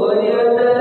Waliyata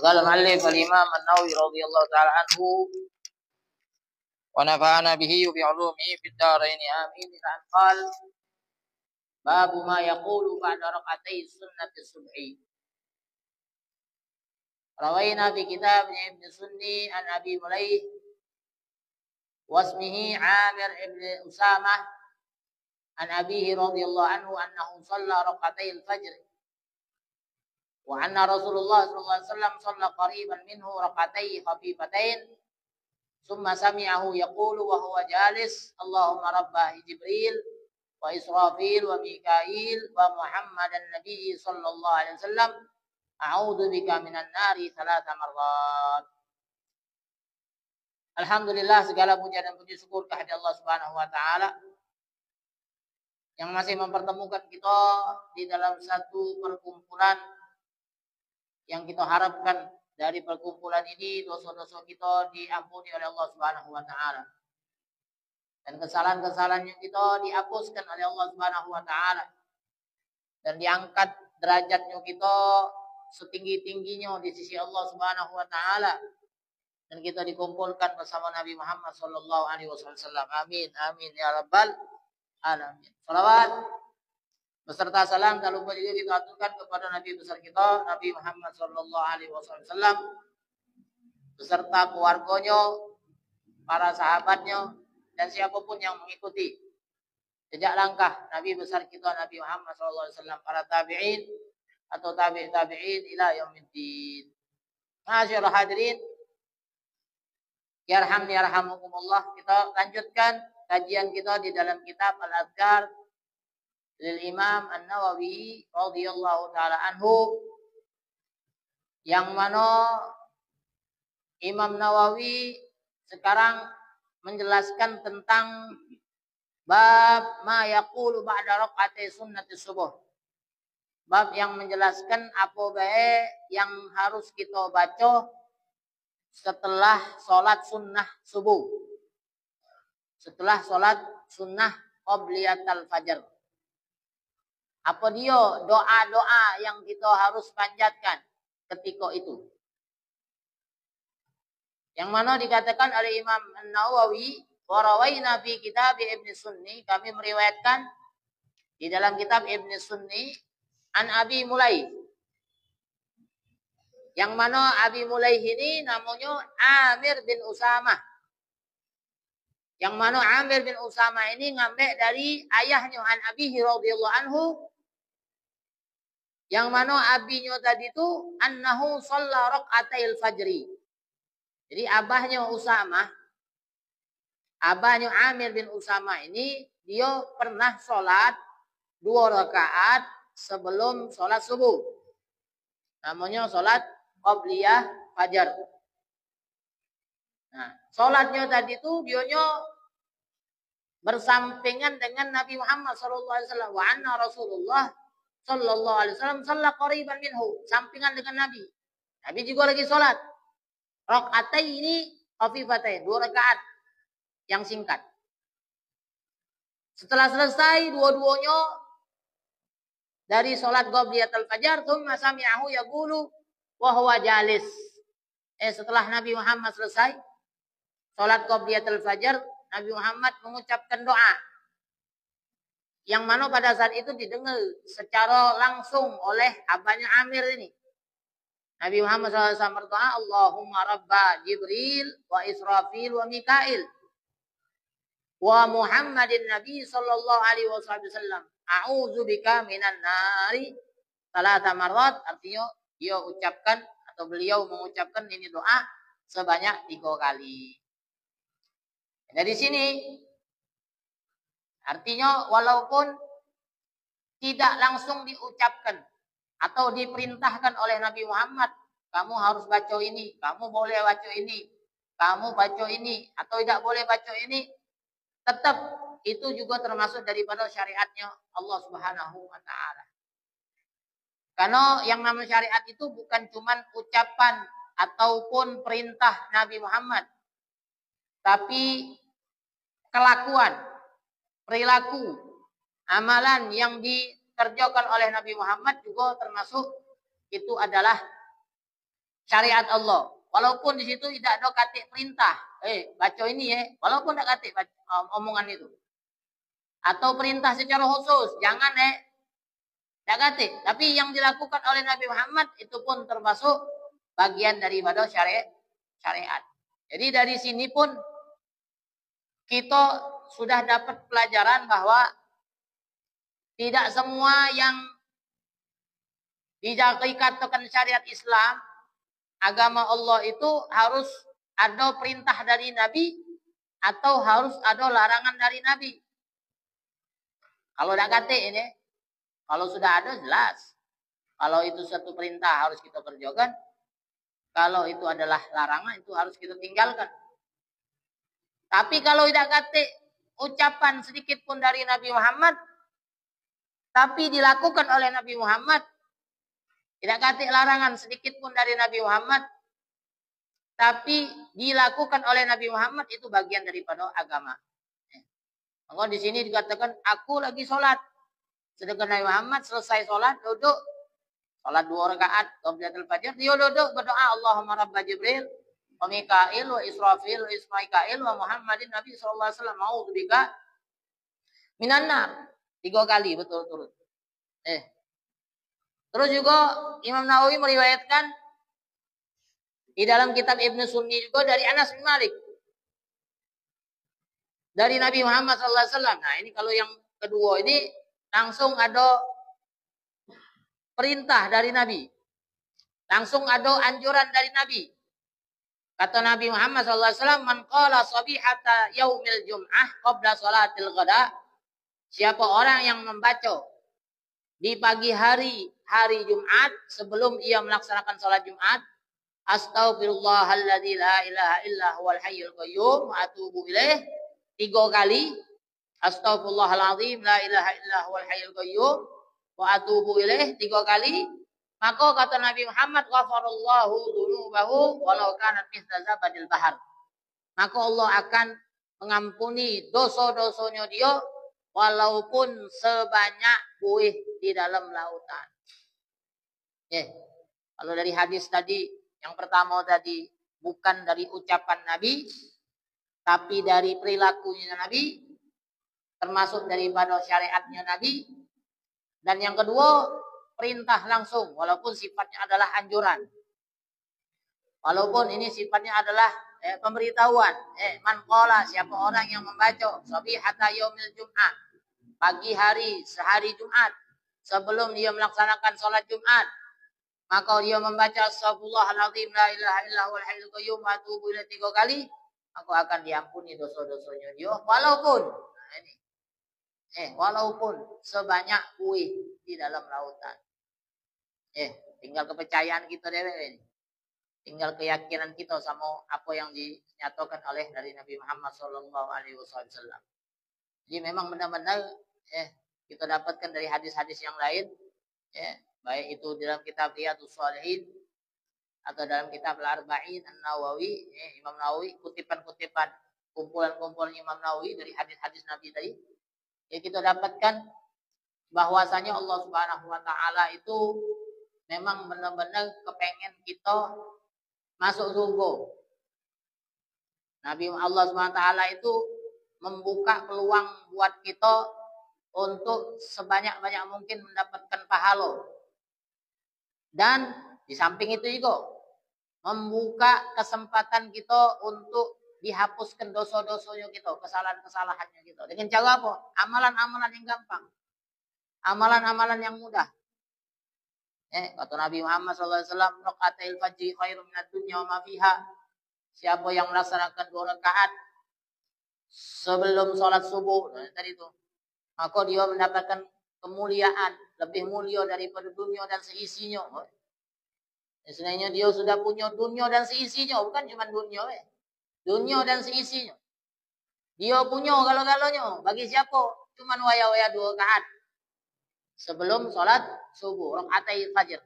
قال المؤلف الإمام النووي رضي الله تعالى عنه ونفعنا به بعلومه في الدارين آمين. قال باب ما يقول بعد ركعتي سنة الصبح. روينا في كتاب ابن سني عن أبي مليح واسمه عامر بن أسامة عن أبيه رضي الله عنه أنه صلى ركعتي الفجر وأن رسول الله صلى الله عليه وسلم صلى قريبا منه ركعتي خفيفتين ثم سمعه يقول وهو جالس اللهم رب جبريل وإسرافيل وميكائيل ومحمد النبي صلى الله عليه وسلم أعوذ بك من النار 3 مرات. Alhamdulillah, segala puja dan puji syukur kehadirat Allah Subhanahu wa taala yang masih mempertemukan kita di dalam satu perkumpulan yang kita harapkan dari perkumpulan ini dosa-dosa kita diampuni oleh Allah Subhanahu wa taala. Dan kesalahan-kesalahan yang kita dihapuskan oleh Allah Subhanahu wa taala. Dan diangkat derajatnya kita setinggi-tingginya di sisi Allah Subhanahu wa taala. Dan kita dikumpulkan bersama Nabi Muhammad sallallahu alaihi wasallam. Amin amin ya rabbal alamin. Salawat beserta salam tak lupa juga kita aturkan kepada Nabi besar kita Nabi Muhammad sallallahu alaihi wasallam beserta keluarganya, para sahabatnya dan siapapun yang mengikuti jejak langkah Nabi besar kita Nabi Muhammad sallallahu alaihi wasallam, para tabi'in atau tabi'in ila yaumiddin. Masyaallah hadirin, yarhamni yarhamukumullah. Kita lanjutkan kajian kita di dalam kitab Al-Adhkar lil Imam An-Nawawi radhiyallahu taala anhu, yang mana Imam Nawawi sekarang menjelaskan tentang bab ma yaqulu ba'da rakaati sunnati subuh. Bab yang menjelaskan apa bae yang harus kita baca setelah sholat sunnah subuh, setelah sholat sunnah qabliyatul fajr. Apa dia doa-doa yang kita harus panjatkan ketika itu? Yang mana dikatakan oleh Imam An-Nawawi, wa rawaina fi kitab Ibn Sunni, kami meriwayatkan di dalam kitab Ibn Sunni an Abi Mulaih. Yang mana Abi Mulaih ini namanya Amir bin Usamah. Yang mana Amir bin Usamah ini ngambil dari ayahnya an Abihi radhiyallahu anhu. Yang mana abinya tadi itu annahu shalla raka'atil fajri. Jadi abahnya Usamah, abahnya Amir bin Usamah ini dia pernah sholat 2 rakaat sebelum sholat subuh. Namanya sholat qabliyah fajar. Nah, sholatnya tadi itu dionya bersampingan dengan Nabi Muhammad sallallahu alaihi wasallam. Wa anna Rasulullah sallallahu alaihi wasallam shalla qariban minhu, sampingan dengan Nabi. Nabi juga lagi salat. Rakaataini khafifatain, 2 rakaat yang singkat. Setelah selesai dua-duanya dari salat qobliyatul fajar, tsumma sami'ahu yaqulu wa huwa jalis. Setelah Nabi Muhammad selesai salat qobliyatul fajar, Nabi Muhammad mengucapkan doa yang mana pada saat itu didengar secara langsung oleh abahnya Amir ini. Nabi Muhammad SAW berdoa, Allahumma rabba Jibril wa Israfil wa Mikail wa Muhammadin Nabi sallallahu alaihi wasallam. A'udzu bika minan nari salasa marrat. Artinya dia ucapkan atau beliau mengucapkan ini doa sebanyak 3 kali. Dari sini artinya walaupun tidak langsung diucapkan atau diperintahkan oleh Nabi Muhammad, kamu harus baca ini, kamu boleh baca ini, kamu baca ini, atau tidak boleh baca ini, tetap itu juga termasuk daripada syariatnya Allah Subhanahu wa Ta'ala. Karena yang namanya syariat itu bukan cuma ucapan ataupun perintah Nabi Muhammad, tapi kelakuan, perilaku, amalan yang dikerjakan oleh Nabi Muhammad juga termasuk itu adalah syariat Allah. Walaupun di situ tidak ada kata perintah, baca ini ya, walaupun tidak kata omongan itu. Atau perintah secara khusus, jangan tidak kata. Tapi yang dilakukan oleh Nabi Muhammad itu pun termasuk bagian daripada syariat. Jadi dari sini pun kita sudah dapat pelajaran bahwa tidak semua yang dikatakan syariat Islam, agama Allah itu harus ada perintah dari Nabi atau harus ada larangan dari Nabi. Kalau tidak kata ini, kalau sudah ada jelas. Kalau itu satu perintah harus kita kerjakan. Kalau itu adalah larangan itu harus kita tinggalkan. Tapi kalau tidak kata ucapan sedikit pun dari Nabi Muhammad, tapi dilakukan oleh Nabi Muhammad, tidak kata larangan sedikit pun dari Nabi Muhammad, tapi dilakukan oleh Nabi Muhammad, itu bagian daripada agama. Maka di sini dikatakan aku lagi sholat, sedangkan Nabi Muhammad selesai sholat duduk, sholat 2 rakaat qobliyatul fajar, dia duduk berdoa Allahumma rabba Jibril wa Mikail wa Israfil wa Ismail wa Muhammadin Nabi sallallahu alaihi wasallam a'udzubika minan nar. 3 kali betul-betul. Terus juga Imam Nawawi meriwayatkan di dalam kitab Ibnu Sunni juga dari Anas bin Malik, dari Nabi Muhammad SAW. Nah ini kalau yang kedua ini langsung ada perintah dari Nabi. Langsung ada anjuran dari Nabi. Kata Nabi Muhammad SAW, man qala sabihata yaumil jum'ah qabla salatil ghada. Siapa orang yang membaca di pagi hari Jumat sebelum ia melaksanakan salat Jumat, astaghfirullahalladzi la ilaha illa huwal hayyul qayyum wa atubu ilaih, 3 kali, astaghfirullahaladzim la ilaha illa huwal hayyul qayyum wa atubu ilaih, 3 kali, maka kata Nabi Muhammad, ghafarallahu dzunubahu walau kanat mithla zabadil bahar. Maka Allah akan mengampuni dosa-dosanya dia walaupun sebanyak buih di dalam lautan. Kalau dari hadis tadi, yang pertama tadi bukan dari ucapan Nabi, tapi dari perilakunya Nabi, termasuk daripada syariatnya Nabi. Dan yang kedua, perintah langsung, walaupun sifatnya adalah anjuran. Walaupun ini sifatnya adalah pemberitahuan. Man qala, siapa orang yang membaca sabihata yaumil jum'ah, pagi hari sehari Jumat, sebelum dia melaksanakan salat Jumat, maka dia membaca astaghfirullahaladzim la ilaha illa huwal hayyul qayyum wa atubu ilaih 3 kali, maka akan diampuni dosa-dosanya dia walaupun walaupun sebanyak buih di dalam lautan. Tinggal kepercayaan kita deh ini. Tinggal keyakinan kita sama apa yang dinyatakan oleh dari Nabi Muhammad sallallahu alaihi wasallam. Jadi memang benar-benar kita dapatkan dari hadis-hadis yang lain Ya, baik itu dalam kitab Riyadhus Shalihin atau dalam kitab Al-Arba'in An-Nawawi, ya, Imam Nawawi, kutipan-kutipan kumpulan-kumpulan Imam Nawawi dari hadis-hadis Nabi tadi, ya kita dapatkan bahwasanya Allah Subhanahu wa taala itu memang benar-benar kepengen kita masuk surga. Nabi Allah Subhanahu wa taala itu membuka peluang buat kita untuk sebanyak-banyak mungkin mendapatkan pahala. Dan di samping itu juga membuka kesempatan kita untuk dihapuskan dosa-dosanya kita, kesalahan-kesalahannya kita. Dengan cara apa? Amalan-amalan yang gampang. Amalan-amalan yang mudah. Kata Nabi Muhammad SAW, "Raqatul fajri khairum minad dunya wa ma fiha." Siapa yang melaksanakan 2 rakaat sebelum sholat subuh, tadi itu, maka dia mendapatkan kemuliaan, lebih mulia daripada dunia dan seisinya. Sebenarnya dia sudah punya dunia dan seisinya, bukan cuma dunia. Dunia dan seisinya. Dia punya kalau-galanya. Bagi siapa? Cuma waya-waya 2 rakaat sebelum sholat subuh, rakaatai fajr.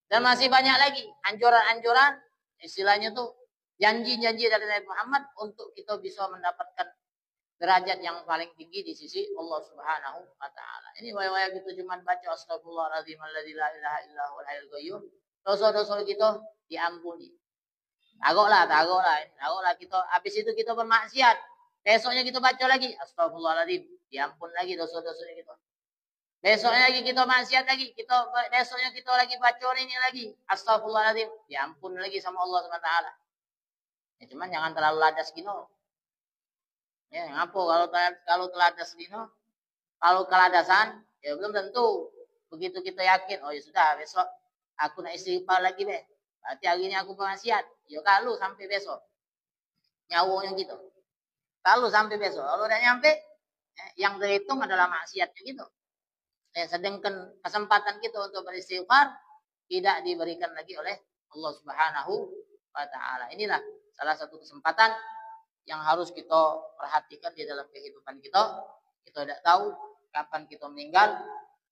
Dan masih banyak lagi anjuran-anjuran, istilahnya tuh janji-janji dari Nabi Muhammad untuk kita bisa mendapatkan derajat yang paling tinggi di sisi Allah Subhanahu wa taala. Ini waya-waya gitu cuma baca astagfirullahaladzim alladzi la ilaha illa huwal hayyul qayyum. Dosa-dosa kita diampuni. Tagoklah kita. Habis itu kita bermaksiat. Besoknya kita baca lagi astagfirullahaladzim, diampun lagi dosa-dosanya kita. Besoknya lagi kita maksiat lagi, besoknya kita lagi baca ini lagi astagfirullahaladzim, diampun lagi sama Allah Subhanahu wa taala. Ya cuman jangan terlalu ladas gino. Ya, ngapo kalau teladas dino, kalau keladasan, ya belum tentu. Begitu kita yakin, oh ya sudah besok aku nak istighfar lagi deh. Berarti hari ini aku bermaksiat. Ya kalau sampai besok. Nyawanya gitu. Kalau sampai besok, kalau udah nyampe, yang terhitung adalah maksiatnya gitu. Sedangkan kesempatan kita untuk beristighfar tidak diberikan lagi oleh Allah Subhanahu wa taala. Inilah salah satu kesempatan yang harus kita perhatikan di dalam kehidupan kita. Kita tidak tahu kapan kita meninggal,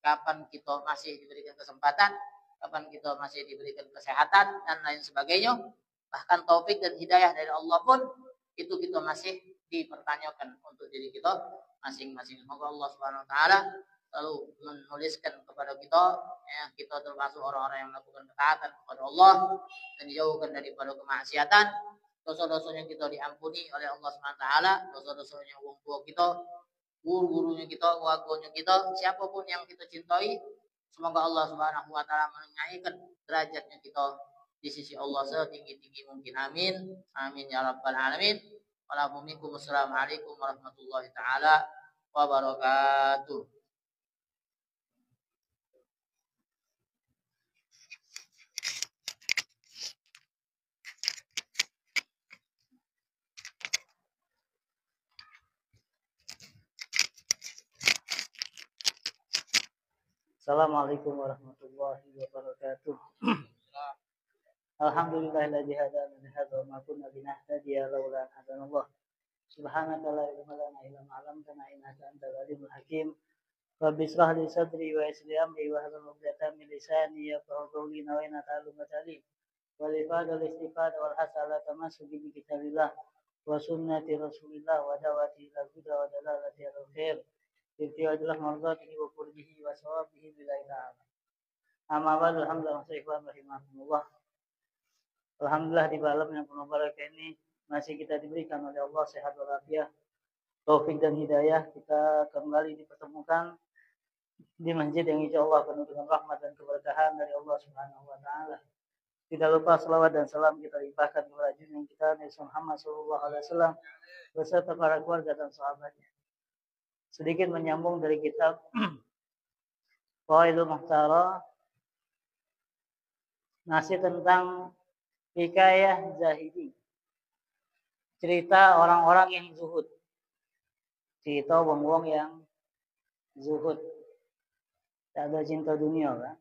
kapan kita masih diberikan kesempatan, kapan kita masih diberikan kesehatan dan lain sebagainya. Bahkan taufik dan hidayah dari Allah pun itu kita masih dipertanyakan untuk diri kita masing-masing. Semoga Allah Subhanahu wa taala selalu menuliskan kepada kita, kita termasuk orang-orang yang melakukan ketaatan kepada Allah dan dijauhkan daripada kemaksiatan. Dosa-dosanya kita diampuni oleh Allah Subhanahu wa taala, dosa-dosanya wong tua kita, guru-gurunya kita, keluarganya kita, siapapun yang kita cintai, semoga Allah Subhanahu wa taala menaikkan derajatnya kita di sisi Allah setinggi-tinggi mungkin. Amin. Amin ya rabbal alamin. Wassalamualaikum warahmatullahi taala wabarakatuh. Assalamualaikum warahmatullahi wabarakatuh. Alhamdulillahilladzi hadana li hadza wa ma kunna linahtadiya laula an hadanallah. Subhanaka la ilma lana illa ma 'allamtana innaka antal alimul hakim. Rabbi ishrah li sadri wa yassir li amri wa hlul 'uqdatam min lisani yafqahu qawli wa inna ta'alluma talim. Wal ifada wal istifada wal hasala tamassuki bi kitabillah wa sunnati Rasulillah wa da'wati ila huda wa dalalati al khair. Ibtiadalah mardatihi wa qurbihi wa sawabihi bila ta'ala. Amma ba'du, alhamdulillah rahimahumullah. Alhamdulillah di malam yang penuh barakah ini masih kita diberikan oleh Allah sehat walafiat, taufik dan hidayah. Kita kembali dipertemukan di masjid yang insyaallah penuh dengan rahmat dan keberkahan dari Allah Subhanahu wa taala. Tidak lupa selawat dan salam kita limpahkan kepada junjungan kita Nabi Muhammad sallallahu alaihi wasallam beserta para keluarga dan sahabatnya. Sedikit menyambung dari kitab Fawaidul Muhtara, masih tentang hikayah zahidi, cerita orang-orang yang zuhud, cerita wong-wong yang zuhud, tak ada cinta dunia kan.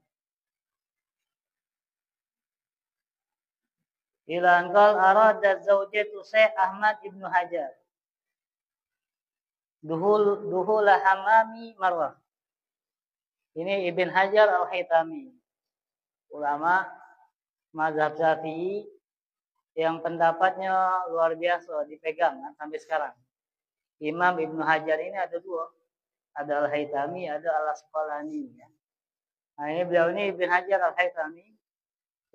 Ila angkal arada zaujatu Syekh Ahmad Ibnu Hajar duhul hamami marwah. Ini Ibn Hajar Al-Haytami, ulama mazhab Syafi'i yang pendapatnya luar biasa dipegang kan, sampai sekarang. Imam Ibn Hajar ini ada dua, ada Al-Haytami, ada Al-Asqalani. Ya. Nah ini beliau ini Ibn Hajar Al-Haytami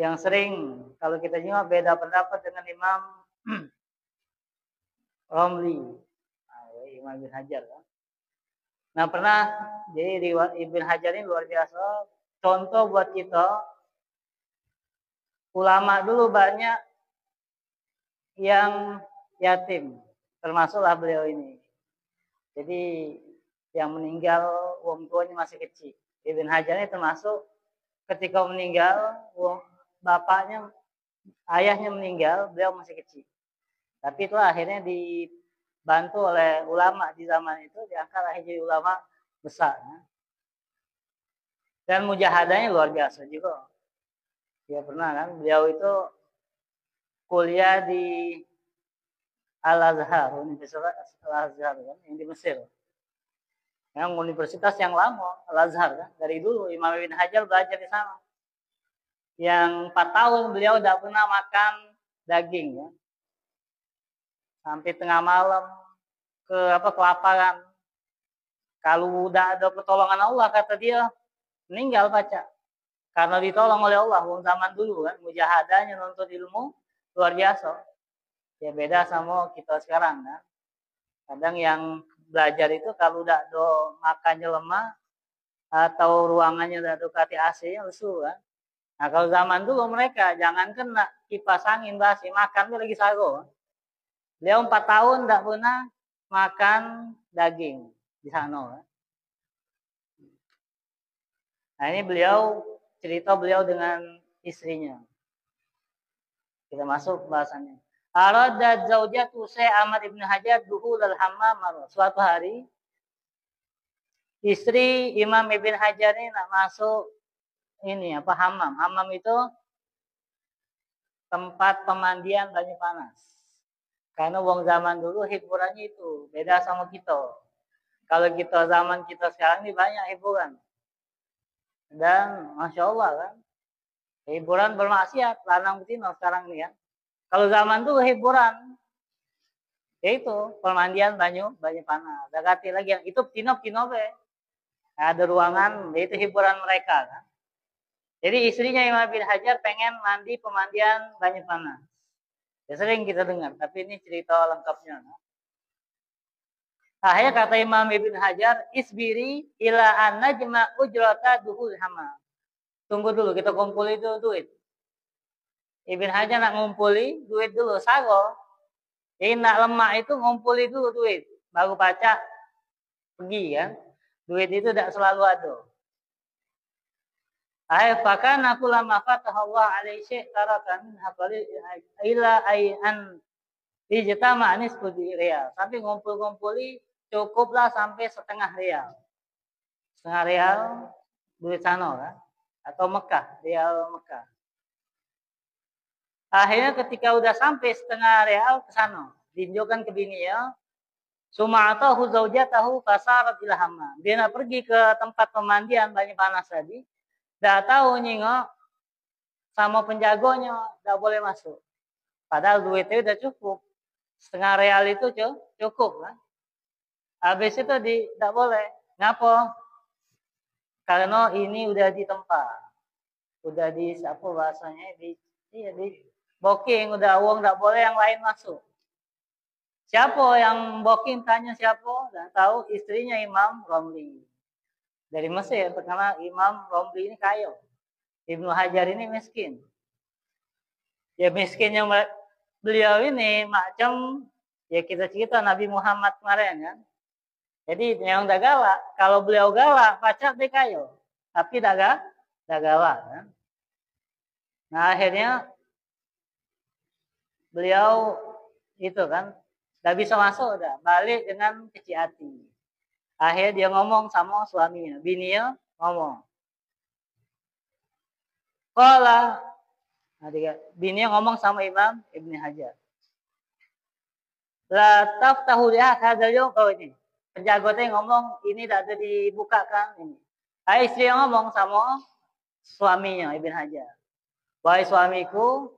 yang sering kalau kita nyimak beda pendapat dengan Imam Romli, Imam Ibn Hajar kan. Nah pernah jadi Ibn Hajar ini luar biasa, contoh buat kita. Ulama dulu banyak yang yatim, termasuklah beliau ini. Jadi yang meninggal wong tuanya masih kecil. Ibn Hajar ini termasuk ketika meninggal bapaknya, ayahnya meninggal, beliau masih kecil. Tapi itulah akhirnya dibantu oleh ulama di zaman itu, diangkat akhirnya jadi ulama besar. Dan mujahadahnya luar biasa juga. Ya pernah kan, beliau itu kuliah di Al-Azhar, Universitas Al-Azhar kan, yang di Mesir. Yang universitas yang lama, Al-Azhar kan. Dari dulu Imam Ibn Hajar belajar di sana. Yang 4 tahun beliau tidak pernah makan daging ya. Sampai tengah malam kelaparan. Kalau udah ada pertolongan Allah kata dia, meninggal baca. Karena ditolong oleh Allah. Zaman dulu kan, mujahadahnya nuntut ilmu luar biasa. Ya beda sama kita sekarang kan. Kadang yang belajar itu kalau udah do makannya lemah atau ruangannya udah do kati AC-nya lesu kan. Nah kalau zaman dulu mereka jangan kena kipas angin basi, makan tuh lagi sago. Beliau 4 tahun tidak pernah makan daging di sana. Kan. Nah ini cerita beliau dengan istrinya. Kita masuk bahasannya. Aradat zaujatu Syekh Ahmad Ibn Hajar duhul al-hammam. Suatu hari istri Imam Ibn Hajar ini nak masuk hammam. Hammam itu tempat pemandian banyu panas. Karena wong zaman dulu hiburannya itu beda sama kita. Kalau kita zaman kita sekarang ini banyak hiburan. Dan Masya Allah kan. Hiburan bermaksiat. Lanang betina sekarang ini kan. Kalau zaman dulu hiburan. Yaitu pemandian banyu panas. Dagati lagi yang itu tinop. Ada ruangan. Itu hiburan mereka kan. Jadi istrinya Imam Ibn Hajar pengen mandi pemandian banyu panas. Ya sering kita dengar. Tapi ini cerita lengkapnya. Kan. Akhirnya kata Imam Ibn Hajar, isbiri ila an najma ujrata duhul hama. Tunggu dulu, kita kumpul itu duit. Ibn Hajar nak ngumpuli duit dulu, sago. Jadi nak lemak itu ngumpuli dulu duit. Baru baca, pergi kan. Duit itu tidak selalu ada. Akhirnya aku lama fatah Allah alaihi syekh tarakan hafali ila an ijtama anis budi real. Tapi ngumpul-ngumpuli cukuplah sampai setengah real. Setengah real duit sana kan? Atau Mekah, real Mekah. Akhirnya ketika udah sampai setengah real ke sana, ditunjukkan ke bininya, suma'atahu zaujatahu fasarat ila hammam. Dia nak pergi ke tempat pemandian banyu panas tadi, dah tahu nyingok sama penjagonya dah boleh masuk. Padahal duitnya udah cukup. Setengah real itu cukup kan? Habis itu tidak boleh. Ngapa? Karena ini udah di tempat. Udah di apa bahasanya? Di booking, udah uang tidak boleh yang lain masuk. Siapa yang booking tanya siapa? Tidak tahu istrinya Imam Romli. Dari Mesir, karena Imam Romli ini kaya. Ibnu Hajar ini miskin. Ya miskinnya beliau ini macam ya kita cerita Nabi Muhammad kemarin kan. Jadi yang dah galak, kalau beliau galak, pacar dia kaya. Tapi dah galak. Kan? Nah akhirnya beliau itu kan, dah bisa masuk dah, balik dengan kecil hati. Akhirnya dia ngomong sama suaminya, bininya ngomong. Qala, bininya ngomong sama Imam Ibn Hajar. La taftahu lihat hadzal yawm ini. Penjagotnya ngomong ini tidak ada dibukakan ini. Istri yang ngomong sama suaminya Ibn Hajar. Wahai suamiku,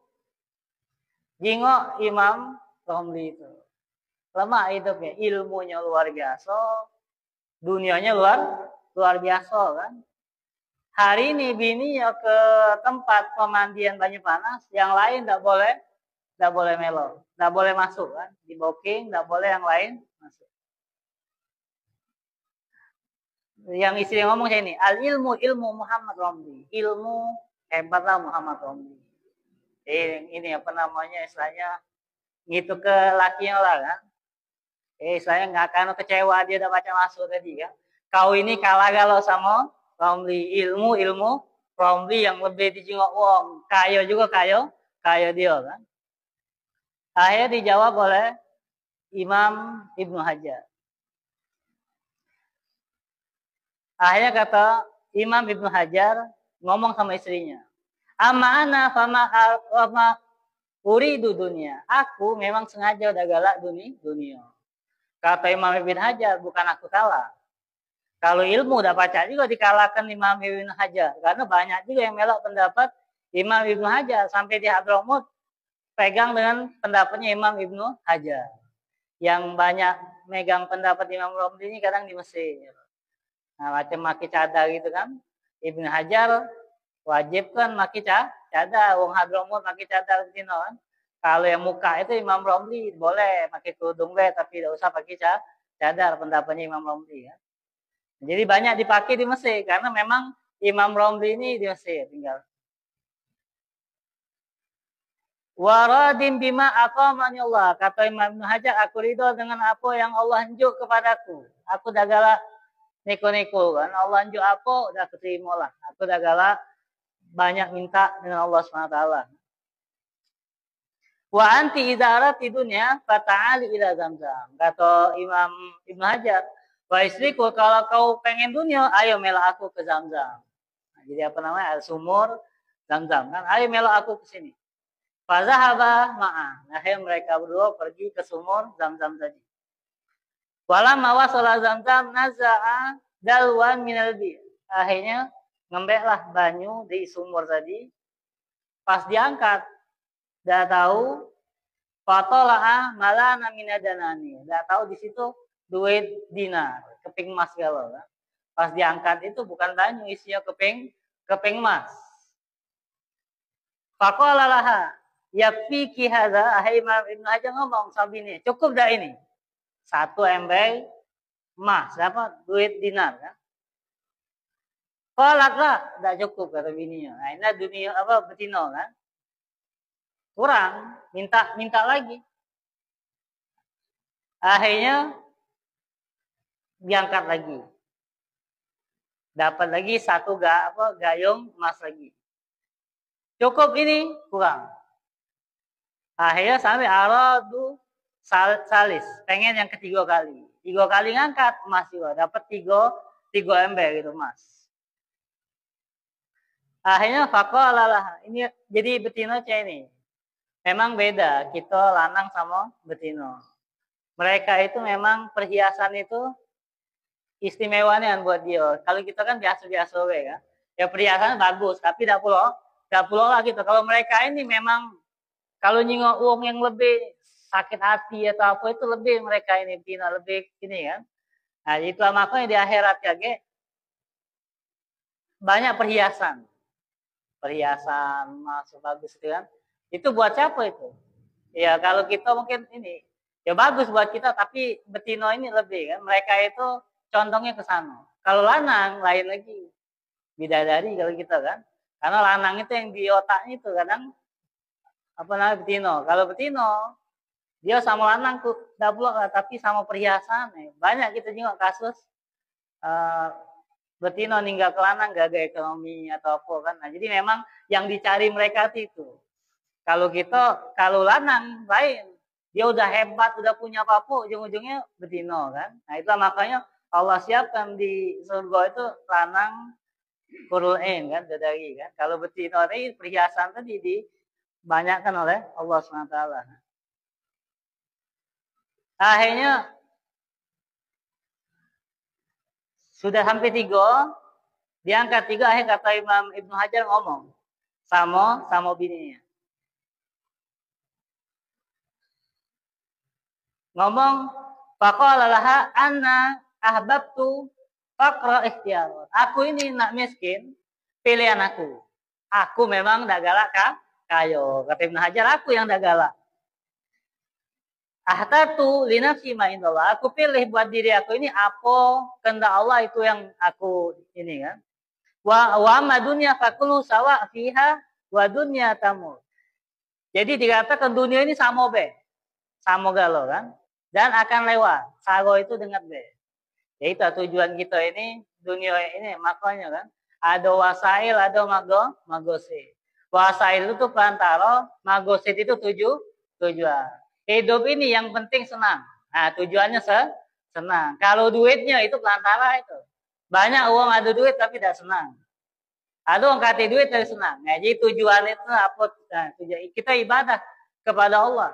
jingok Imam Romli itu. Lemah hidupnya, ilmunya luar biasa, dunianya luar biasa kan. Hari ini bininya ke tempat pemandian banyu panas, yang lain tidak boleh melo, tidak boleh masuk kan, di booking tidak boleh yang lain masuk. Yang istri ngomong saya ini, al ilmu Muhammad Romli, ilmu hebatlah Muhammad Romli. Ini apa namanya istilahnya, gitu ke lakinya lah kan. Istilahnya nggak akan kecewa dia udah baca masuk tadi kan. Kau ini kalah galau sama Romli, ilmu Romli yang lebih dijengok wong, kayo juga kayo dia kan. Akhirnya dijawab oleh Imam Ibnu Hajar. Akhirnya kata Imam Ibnu Hajar ngomong sama istrinya, amma ana fama uridu dunia. Aku memang sengaja udah galak dunia. Kata Imam Ibnu Hajar, bukan aku kalah. Kalau ilmu udah baca juga dikalahkan Imam Ibnu Hajar. Karena banyak juga yang melok pendapat Imam Ibnu Hajar. Sampai di Hadramut pegang dengan pendapatnya Imam Ibnu Hajar. Yang banyak megang pendapat Imam Romli ini kadang di Mesir. Nah, macam maki cadar gitu kan. Ibnu Hajar wajib kan maki cadar. Wong Hadramut maki cadar begini kan. Kalau yang muka itu Imam Romli boleh pakai kerudung tapi tidak usah pakai cadar, pendapatnya Imam Romli ya. Jadi banyak dipakai di Mesir karena memang Imam Romli ini di Mesir tinggal. Waradim bima aqamani Allah, kata Imam Ibnu Hajar, aku ridho dengan apa yang Allah unjuk kepadaku. Aku dah galak neko-neko kan, Allah unjuk apa udah keterima lah. Aku dah galak banyak minta dengan Allah SWT. Wa anti idarati dunya fata'ali ila Zamzam. Kata Imam Ibnu Hajar, wahai istriku, kalau kau pengen dunia, ayo melak aku ke Zamzam. Nah, jadi apa namanya? Sumur Zamzam kan? Ayo melak aku ke sini. Fazahaba ma'a. Akhirnya mereka berdua pergi ke sumur Zamzam tadi. Walamma wasala Zamzam naza'a dalwan minal bi. Akhirnya ngembeklah banyu di sumur tadi. Pas diangkat, dah tahu fatola'a malana minadanani. Dah tahu di situ duit dinar, keping emas galau kan. Pas diangkat itu bukan banyu, isinya keping emas. Faqala laha yakfiki hadza. Imam Ibnu Hajar ngomong sama ini, cukup dah ini. Satu ember emas, dapat duit dinar kan. Qala dah cukup kata bininya. Nah, ini dunia apa betino kan. Kurang, minta lagi. Akhirnya diangkat lagi. Dapat lagi satu gayung emas lagi. Cukup ini, kurang. Akhirnya sampai aradu salis, pengen yang ketiga kali. 3 kali ngangkat emas juga, dapat 3 ember gitu emas. Akhirnya faqalalah, ini jadi betino ini. Memang beda kita lanang sama betino. Mereka itu memang perhiasan itu istimewanya buat dia. Kalau kita kan biasa-biasa kan. Ya perhiasan bagus, tapi tidak perlu lah gitu. Kalau mereka ini memang kalau nyingok uang yang lebih sakit hati atau apa itu lebih mereka ini betino lebih ini kan. Nah, itulah makanya di akhirat ya, banyak perhiasan masuk bagus itu kan. Itu buat siapa itu? Ya kalau kita mungkin ini ya bagus buat kita, tapi betino ini lebih kan. Mereka itu condongnya ke sana. Kalau lanang lain lagi. Bidadari kalau kita kan. Karena lanang itu yang di otaknya itu kadang apa namanya betino. Kalau betino dia sama lanang tuh double lah, tapi sama perhiasan. Banyak kita juga kasus betino ninggal ke lanang gagal ekonomi atau apa kan. Nah, jadi memang yang dicari mereka itu. Kalau kita, kalau lanang lain, dia udah hebat, udah punya apa-apa, ujung-ujungnya betino kan. Nah, itulah makanya Allah siapkan di surga itu lanang hurul ain kan, dari kan. Kalau betino ini perhiasan tadi dibanyakkan oleh Allah SWT. Akhirnya sudah sampai 3, Diangkat tiga, akhir kata Imam Ibnu Hajar ngomong sama bininya. Ngomong, faqala laha anna ahbabtu faqra ikhtiyar. Aku ini nak miskin, pilihan aku. Aku memang dak galak kayo. Kata Ibnu Hajar, aku yang dak galak. Ahtatu li nafsi ma indallah. Aku pilih buat diri aku ini apa kehendak Allah itu yang aku ini kan. Wa ma dunya fakulu sawa fiha wa dunya tamur. Jadi dikatakan dunia ini sama be. Sama galo kan. Dan akan lewat. Sago itu dengar be. Jadi tujuan kita ini dunia ini makanya kan. Ada wasail, ada magosi. Wasail itu perantara, magosit itu tujuan. Hidup ini yang penting senang. Nah, tujuannya senang. Kalau duitnya itu perantara itu. Banyak uang ada duit tapi tidak senang. Ada orang kata duit tapi senang. Nah, jadi tujuan itu apa? Nah, kita ibadah kepada Allah.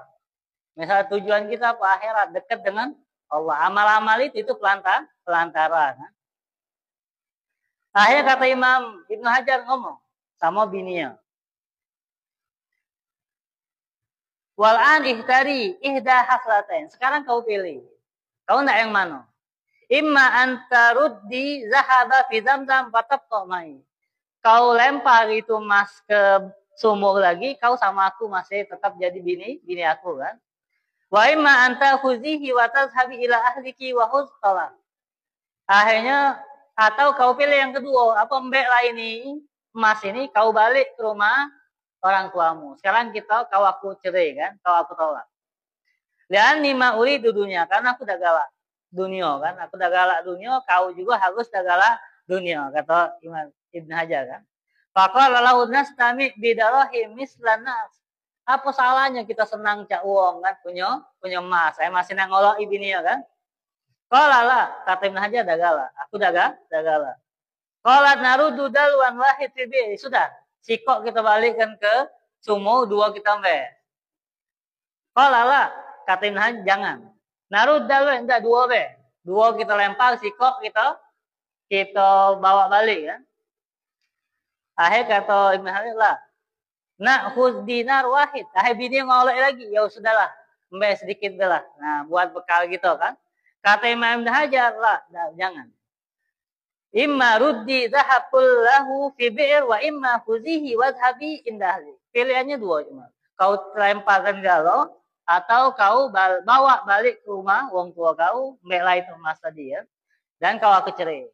Misalnya tujuan kita apa? Akhirat, dekat dengan Allah. Amal-amal itu pelantara. Kan? Akhirnya kata Imam Ibnu Hajar ngomong sama bininya. Wal'an ihtari ihda haslatain. Sekarang kau pilih. Kau nak yang mana? Imma antaruddi zahaba fi zamzam fatabqa mai. Kau lempar itu emas ke sumur lagi, kau sama aku masih tetap jadi bini aku kan? Wa imma anta khuzihi wa tazhabi ila ahliki wa huzqala. Akhirnya atau kau pilih yang kedua, apa mbek lah ini emas ini kau balik ke rumah orang tuamu. Sekarang kau aku cerai kan, kau aku tolak. Dan lima uri di dunia, karena aku dah galak dunia kan, aku dah galak dunia, kau juga harus dah galak dunia, kata Imam Ibn Hajar kan. Faqala lahu nastami bidarahi mislanas. Apa salahnya kita senang cak uang kan, punya emas. Saya masih nak ngolok ibininya kan. Qala la, kata Ibn Hajar dah galak, aku dah galak. Qala narudu dalwan wahid fi bi. Sudah, sikok kita balikkan ke sumur, dua kita ambil. Qala la, kata Ibn Hajar jangan. Narud dalwan enggak dua be. Dua kita lempar, sikok kita bawa balik kan. Akhir kata Ibn Hajar lah. Nak khuz dinar wahid. Akhir bini ngolek lagi. Ya sudahlah, ambil sedikit lah. Nah, buat bekal gitu kan. Kata Imam Ibn Hajar lah, jangan. Imma ruddi dhahakul lahu fi bi'r wa imma khuzihi wadhabi indahli. Pilihannya dua cuma. Kau lemparkan galau atau kau bawa balik ke rumah orang tua kau, ambil itu emas tadi ya. Dan kau aku cerai.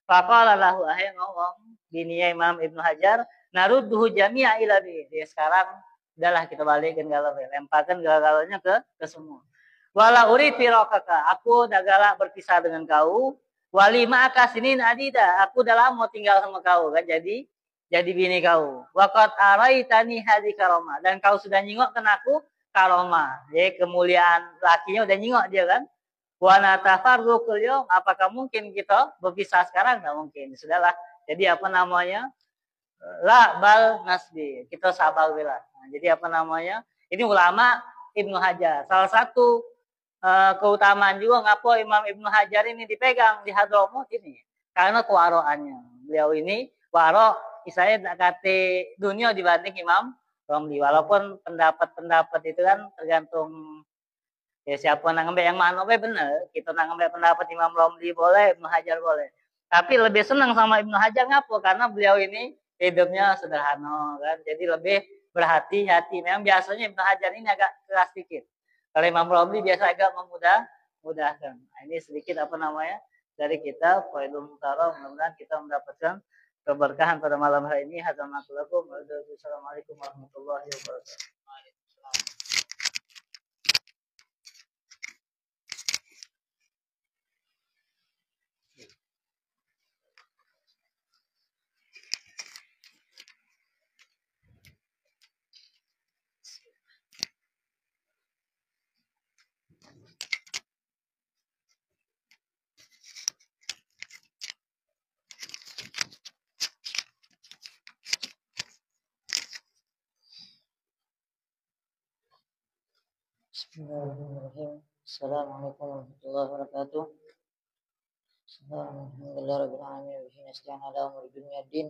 Faqala lahu akhir ngomong bininya Imam Ibn Hajar, narudduhu jami'a ila bi. Dia sekarang udahlah kita balikkan galau, lemparkan galau-galaunya ke semua. Wala urid firaqaka, aku dah galak berpisah dengan kau. Wali ma'aka sinin adida, aku dah lama tinggal sama kau kan, jadi bini kau. Waqad araitani hadhi karomah, dan kau sudah nyingokkan aku karomah. Jadi kemuliaan lakinya udah nyingok dia kan. Wa natafarruqul yawm, apakah mungkin kita berpisah sekarang? Enggak mungkin. Sudahlah. Jadi apa namanya? La bal nasbi. Kita sabar bila. Nah, jadi apa namanya? Ini ulama Ibnu Hajar. Salah satu keutamaan juga ngapa Imam Ibnu Hajar ini dipegang di Hadramut ini karena kewaroannya. Beliau ini waro, istilahnya tak kata dunia dibanding Imam Romli. Walaupun pendapat itu kan tergantung ya siapa nang ngambil yang mana bener. Kita nang ngambil pendapat Imam Romli boleh, Ibnu Hajar boleh. Tapi lebih senang sama Ibnu Hajar ngapa? Karena beliau ini hidupnya sederhana kan. Jadi lebih berhati-hati. Memang biasanya Ibnu Hajar ini agak keras sedikit. Kalau Imam Romli biasa agak memudahkan. Nah, ini sedikit apa namanya dari kita Faidul Mutarah. Mudah-mudahan kita mendapatkan keberkahan pada malam hari ini. Assalamualaikum warahmatullahi wabarakatuh. Bismillahirrahmanirrahim. Assalamualaikum warahmatullahi wabarakatuh. Alhamdulillah rabbil alamin wa bihi nasta'in ala umuri dunya din.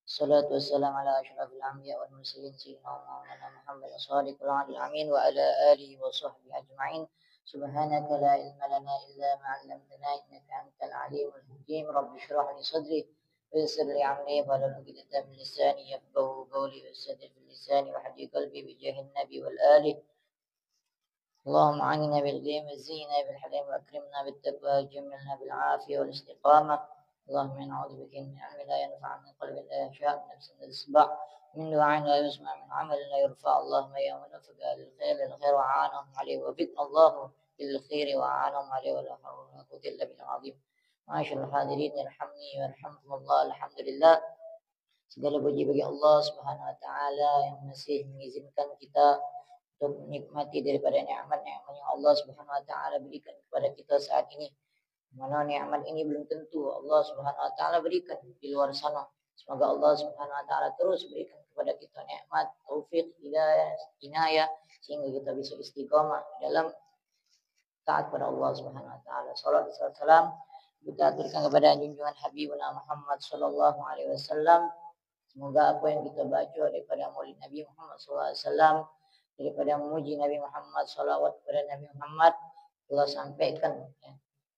Salatu wassalamu ala asyrafil anbiya wal mursalin sayyidina Maulana Muhammad as-sadiqul amin wa ala alihi wa sahbihi ajma'in. Subhanaka la ilma lana illa ma 'allamtana innaka antal alimul hakim. Rabbi shrah li sadri wa yassir li amri wahlul 'uqdatam min lisani yafqahu qawli wa saddid fi lisani wa hadi qalbi bi jahin nabi wal ali. اللهم عننا بالعلم وزينا بالحلم واكرمنا بالتقوى وجملنا بالعافيه والاستقامه. اللهم انا نعوذ بك من علم لا ينفع، من قلب لا يخشع، من نفس لا تشبع، من دعاء لا يسمع، من عمل لا يرفع. اللهم يا منفق اهل الخير وعانهم عليه، وفقنا الله للخير وعانهم عليه، ولا حول ولا قوه الا بالله العظيم. معاشر الحاضرين يرحمني ويرحمكم الله. Alhamdulillah, segala puji bagi Allah Subhanahu wa taala yang masih mengizinkan kita untuk menikmati daripada nikmat-nikmat yang Allah Subhanahu wa taala berikan kepada kita saat ini. Mana nikmat ini belum tentu Allah Subhanahu wa taala berikan di luar sana. Semoga Allah Subhanahu wa taala terus berikan kepada kita nikmat, taufik, hidayah, inayah sehingga kita bisa istiqamah dalam taat kepada Allah Subhanahu wa taala. Salawat dan salam kita aturkan kepada junjungan Habibuna Muhammad sallallahu alaihi wasallam. Semoga apa yang kita baca daripada Maulid Nabi Muhammad sallallahu alaihi wasallam, daripada memuji Nabi Muhammad, salawat kepada Nabi Muhammad, Allah sampaikan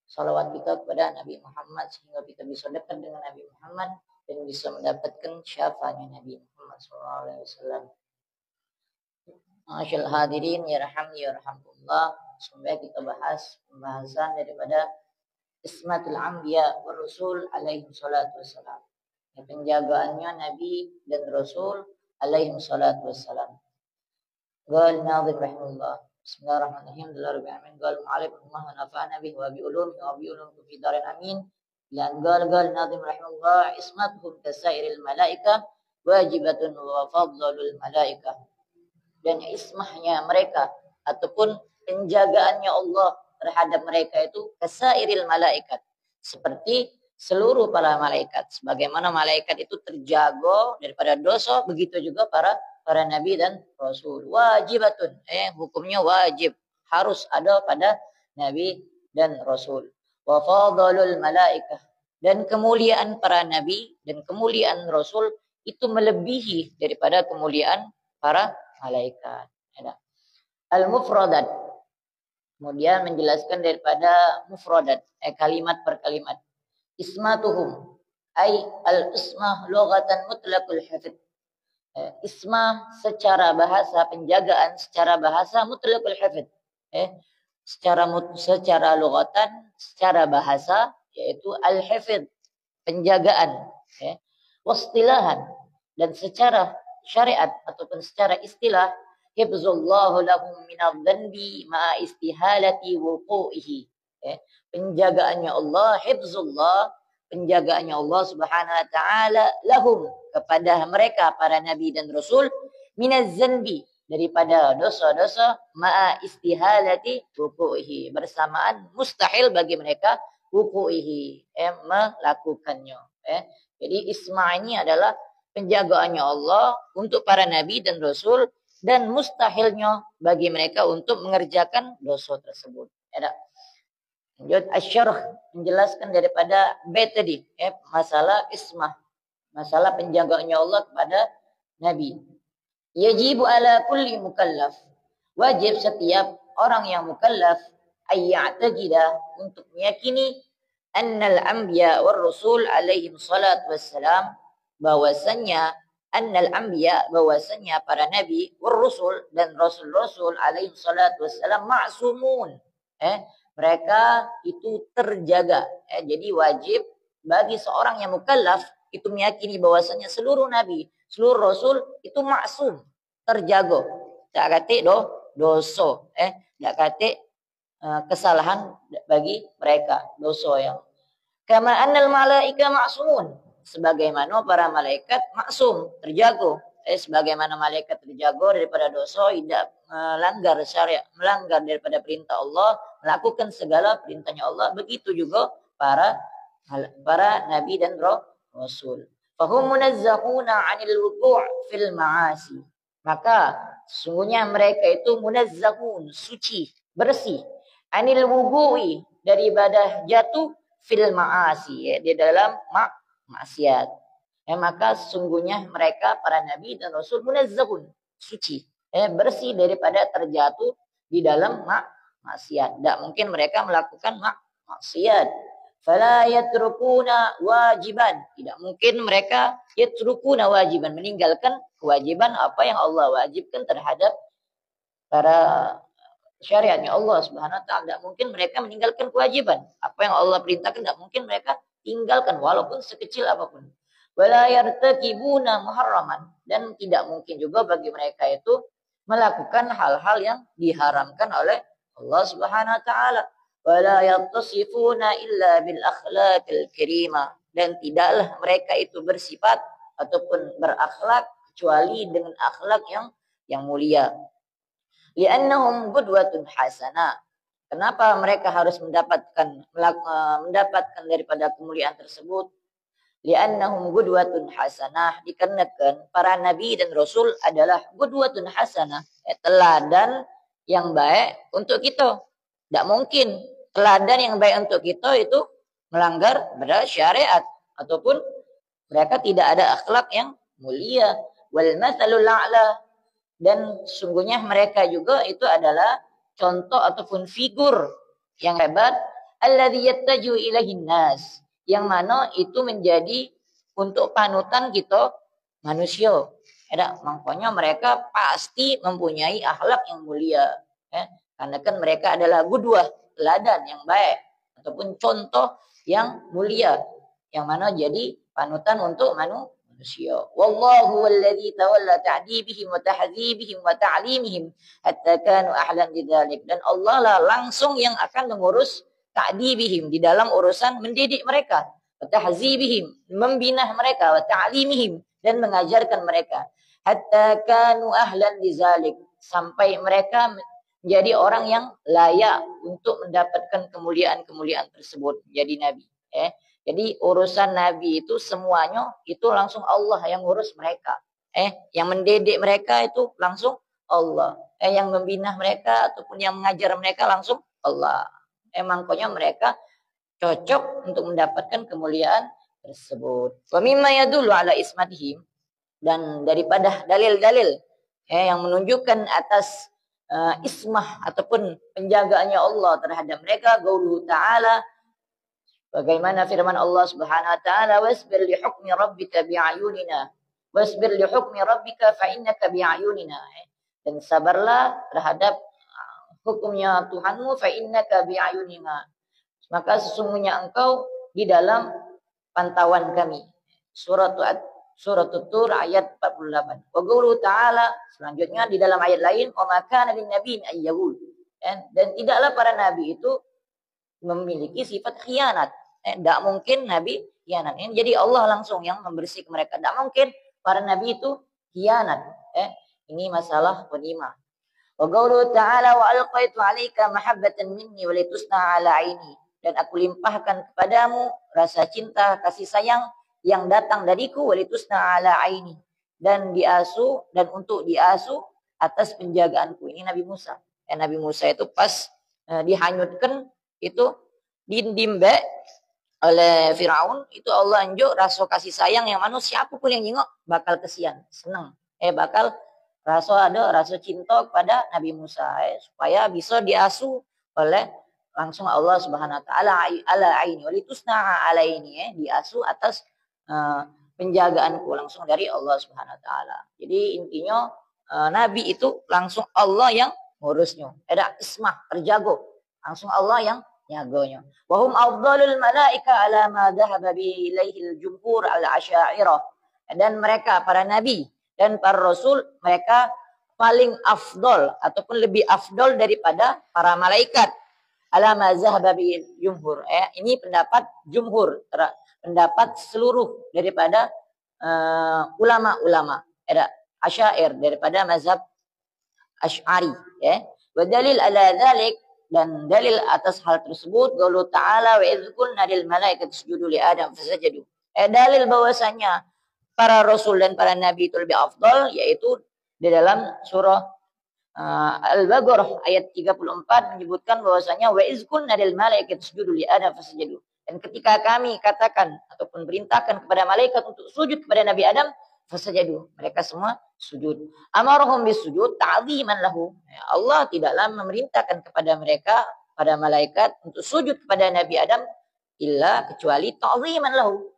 salawat kita kepada Nabi Muhammad sehingga kita bisa dekat dengan Nabi Muhammad dan bisa mendapatkan syafaatnya Nabi Muhammad SAW. Masyaallah hadirin yarhamni yarhamkumullah. Semoga kita bahas pembahasan daripada ismatul anbiya wa rasul alaihi salatu wassalam, penjagaannya Nabi dan Rasul alaihi salatu wassalam. قال الناظم رحمه الله بسم الله الرحمن الرحيم لله رب العالمين قال المعلم الله ونفعنا به وبعلومه وبعلومكم في دار الامين لان قال الناظم رحمه الله اسمتهم كسائر الملائكه واجبة وفضل الملائكه. Dan ismahnya mereka ataupun penjagaannya Allah terhadap mereka itu kasairil malaikat, seperti seluruh para malaikat. Sebagaimana malaikat itu terjaga daripada dosa, begitu juga para nabi dan rasul. Wajibatun, hukumnya wajib, harus ada pada nabi dan rasul. Wa fadalul malaikah, dan kemuliaan para nabi dan kemuliaan rasul itu melebihi daripada kemuliaan para malaikat. Al-mufradat, kemudian menjelaskan daripada mufradat, kalimat per kalimat. Ismatuhum ay al-ismah lughatan mutlaqul hifdz. Ismah secara bahasa, penjagaan secara bahasa mutlaqul hifdz. Secara lughatan, secara bahasa yaitu al-hifdz, penjagaan. Wastilahan, dan secara syariat ataupun secara istilah, hifzullahu lahum minadh-dhanbi ma'a istihalati wuqu'ihi. Penjagaannya Allah, hifzullah, penjagaannya Allah Subhanahu wa taala lahum, kepada mereka para nabi dan rasul, minaz-zanbi, daripada dosa-dosa, ma'a istihalati wuqu'ihi, bersamaan mustahil bagi mereka wuqu'ihi, melakukannya. Jadi isma ini adalah penjagaannya Allah untuk para nabi dan rasul dan mustahilnya bagi mereka untuk mengerjakan dosa tersebut. Lanjut asy-syarh, menjelaskan daripada bait tadi, masalah ismah, masalah penjagaannya Allah kepada nabi. Yajibu ala kulli mukallaf, wajib setiap orang yang mukallaf ayya'taqida, untuk meyakini annal anbiya war rasul alaihim salat wassalam, bahwasanya annal anbiya, bahwasanya para nabi, war rasul, dan rasul-rasul alaihim salat wassalam ma'sumun, mereka itu terjaga. Jadi wajib bagi seorang yang mukallaf itu meyakini bahwasanya seluruh nabi, seluruh rasul itu maksum, terjaga. Tak kata dosa, tak kata kesalahan bagi mereka, dosa yang. Kama annal malaika ma'sumun, sebagaimana para malaikat maksum, terjaga. Sebagaimana malaikat terjaga daripada dosa, tidak melanggar syariat, melanggar daripada perintah Allah, melakukan segala perintahnya Allah, begitu juga para nabi dan rasul. Fahum munazzahuna 'anil wuqu' fil ma'asi, maka sesungguhnya mereka itu munazzahun, suci, bersih, 'anil wuqu'i, daripada jatuh, fil ma'asi, ya, di dalam maksiat. Ya, maka sesungguhnya mereka para nabi dan rasul munazzahun, suci, bersih daripada terjatuh di dalam maksiat. Tidak mungkin mereka melakukan maksiat. Fala yatrukuna wajiban, tidak mungkin mereka yatrukuna wajiban, meninggalkan kewajiban apa yang Allah wajibkan terhadap para syariatnya Allah Subhanahu wa taala. Tidak mungkin mereka meninggalkan kewajiban. Apa yang Allah perintahkan tidak mungkin mereka tinggalkan walaupun sekecil apapun. Wala yartakibuna muharraman, dan tidak mungkin juga bagi mereka itu melakukan hal-hal yang diharamkan oleh Allah Subhanahu wa taala. Wala yattasifuna illa bil akhlaqil karimah, dan tidaklah mereka itu bersifat ataupun berakhlak kecuali dengan akhlak yang mulia. Li'annahum qudwatun hasanah. Kenapa mereka harus mendapatkan daripada kemuliaan tersebut? Li'annahum qudwatun hasanah, dikarenakan para nabi dan rasul adalah qudwatun hasanah, teladan yang baik untuk kita. Tidak mungkin teladan yang baik untuk kita itu melanggar pada syariat ataupun mereka tidak ada akhlak yang mulia. Wal mathalul a'la, dan sungguhnya mereka juga itu adalah contoh ataupun figur yang hebat. Alladzi yattaju ilaihin nas, yang mana itu menjadi untuk panutan kita manusia. Makanya mereka pasti mempunyai akhlak yang mulia. Karena kan mereka adalah qudwah, teladan yang baik ataupun contoh yang mulia, yang mana jadi panutan untuk manusia. Wallahu alladzi tawalla ta'dibihim wa tahdzibihim wa ta'limihim hatta kanu ahlan lidzalik, dan Allah lah langsung yang akan mengurus ta'dibihim, di dalam urusan mendidik mereka, wa tahdzibihim, membina mereka, wa ta'limihim, dan mengajarkan mereka, hatta kanu ahlan lidzalik, sampai mereka menjadi orang yang layak untuk mendapatkan kemuliaan-kemuliaan tersebut, menjadi nabi. Jadi urusan nabi itu semuanya itu langsung Allah yang ngurus mereka. Yang mendidik mereka itu langsung Allah. Yang membina mereka ataupun yang mengajar mereka langsung Allah. Makanya mereka cocok untuk mendapatkan kemuliaan tersebut. Wa mimma yadullu ala ismatihim, dan daripada dalil-dalil yang menunjukkan atas ismah ataupun penjagaannya Allah terhadap mereka, qauluhu ta'ala, bagaimana firman Allah Subhanahu wa taala, wasbir li hukmi rabbika bi'ayunina, wasbir li hukmi rabbika fa innaka bi'ayunina, dan sabarlah terhadap hukumnya Tuhanmu, fa innaka bi'ayunina, maka sesungguhnya engkau di dalam pantauan kami. Surat Tur ayat 48. Wa qauluhu ta'ala, selanjutnya di dalam ayat lain, wa ma kana lin nabiyyin ayyahul, dan tidaklah para nabi itu memiliki sifat khianat. Tidak mungkin nabi khianat. Jadi Allah langsung yang membersihkan mereka. Tidak mungkin para nabi itu khianat. Ini masalah ghanimah. Wa qauluhu ta'ala, wa alqaitu 'alaika mahabbatan minni wa litusna 'ala 'aini, dan aku limpahkan kepadamu rasa cinta kasih sayang yang datang dariku, walitusna ala aini, dan diasuh dan untuk diasuh atas penjagaanku. Ini Nabi Musa. Nabi Musa itu pas dihanyutkan itu dindimbe oleh Firaun, itu Allah anjuk rasa kasih sayang yang mana siapapun yang jengok bakal kesian, senang. Bakal rasa cinta kepada Nabi Musa, supaya bisa diasuh oleh langsung Allah Subhanahu wa taala ala aini, walitusna ala aini, diasuh atas penjagaanku langsung dari Allah Subhanahu wa taala. Jadi intinya nabi itu langsung Allah yang ngurusnya. Ada ismah, terjaga. Langsung Allah yang nyaganya. Wa hum afdalul malaika ala ma dhahaba bi ilaihil jumhur al-asy'ariyah. Dan mereka para nabi dan para rasul, mereka paling afdol ataupun lebih afdol daripada para malaikat. Ala ma dhahaba bi jumhur. Ini pendapat jumhur, pendapat seluruh daripada ulama-ulama, ada Asy'ari, daripada mazhab Asy'ari, Wa dalil ala dzalik, dan dalil atas hal tersebut qaulu ta'ala, wa idz qulna lil malaikati isjudu li adam fasajadu. Dalil bahwasanya para rasul dan para nabi itu lebih afdal, yaitu di dalam surah Al-Baqarah ayat 34 menyebutkan bahwasanya wa idz qulna lil malaikati isjudu li adam fasajadu. Dan ketika kami katakan ataupun perintahkan kepada malaikat untuk sujud kepada Nabi Adam, fasajadu, mereka semua sujud. Amarahum bisujud ta'ziman lahu. Allah tidaklah memerintahkan kepada mereka, pada malaikat untuk sujud kepada Nabi Adam illa kecuali ta'ziman lahu,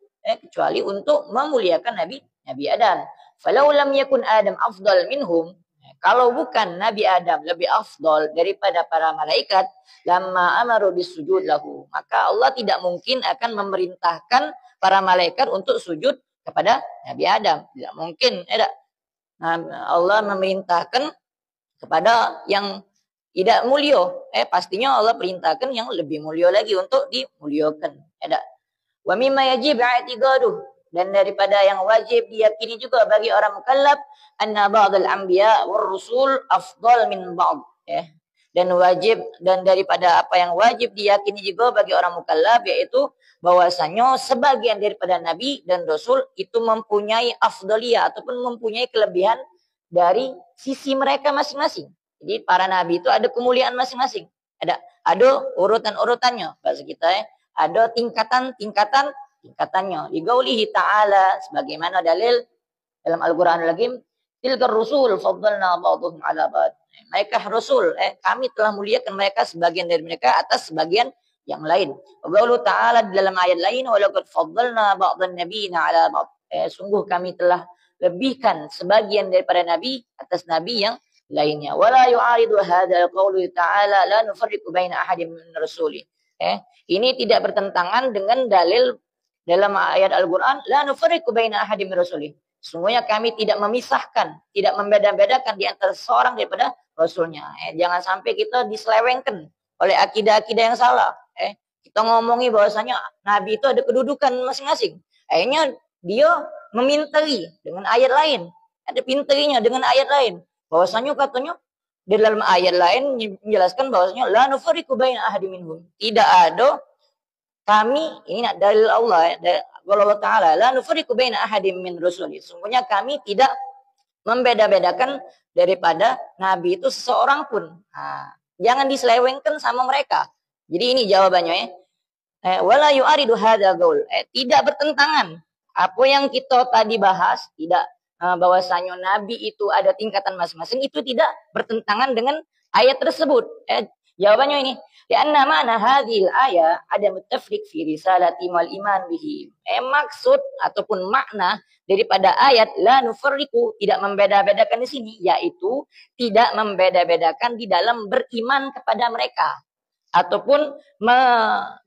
kecuali untuk memuliakan Nabi Adam. Falau lam yakun Adam afdal minhum, kalau bukan Nabi Adam lebih afdal daripada para malaikat, lamma amaru bisujud lahu, maka Allah tidak mungkin akan memerintahkan para malaikat untuk sujud kepada Nabi Adam. Tidak mungkin. Allah memerintahkan kepada yang tidak mulia. Pastinya Allah perintahkan yang lebih mulia lagi untuk dimuliakan. Wa mimma yajib i'tiqaduh, dan daripada yang wajib diyakini juga bagi orang mukallaf, anna ba'dal anbiya war rusul afdal min ba'd. Dan daripada apa yang wajib diyakini juga bagi orang mukallaf, yaitu bahwasanya sebagian daripada nabi dan rasul itu mempunyai afdaliyah ataupun mempunyai kelebihan dari sisi mereka masing-masing. Jadi para nabi itu ada kemuliaan masing-masing. Ada urutan-urutannya bahasa kita ada tingkatannya. Digaulihi ta'ala, sebagaimana dalil dalam Al-Qur'anul Karim, tilkar rusul faddalna ba'dhum 'ala ba'd. Mereka rasul, kami telah muliakan mereka sebagian dari mereka atas sebagian yang lain. Qaulu ta'ala dalam ayat lain, wa laqad faddalna ba'dhan nabiyina 'ala ba'd. Sungguh kami telah lebihkan sebagian daripada nabi atas nabi yang lainnya. Wala yu'aridu hadzal qaulu ta'ala la nufarriqu baina ahadin min rasuli. Ini tidak bertentangan dengan dalil dalam ayat Al-Quran, la nufarriqu baina ahadin min rasuli. Sungguhnya kami tidak memisahkan, tidak membeda-bedakan di antara seorang daripada rasulnya. Jangan sampai kita diselewengkan oleh akidah-akidah yang salah. Kita ngomongi bahwasanya nabi itu ada kedudukan masing-masing. Akhirnya dia meminteri dengan ayat lain. Ada pinterinya dengan ayat lain. Bahwasanya katanya di dalam ayat lain menjelaskan bahwasanya la nufarriqu baina ahadin minhum. Tidak ada kami, ini dalil Allah, Allah Ta'ala, la nufarriqu baina ahadin min rusuli. Sungguhnya kami tidak membeda-bedakan daripada nabi itu seseorang pun. Jangan diselewengkan sama mereka. Jadi ini jawabannya wala yu'aridu hadzal qaul. Tidak bertentangan apa yang kita tadi bahas, tidak bahwasanya nabi itu ada tingkatan masing-masing, itu tidak bertentangan dengan ayat tersebut. Jawabannya ini, karena mana hadhil ayat ada mutafriq fi risalati wal iman bihi. Maksud ataupun makna daripada ayat la nufarriqu, tidak membeda-bedakan di sini, yaitu tidak membeda-bedakan di dalam beriman kepada mereka ataupun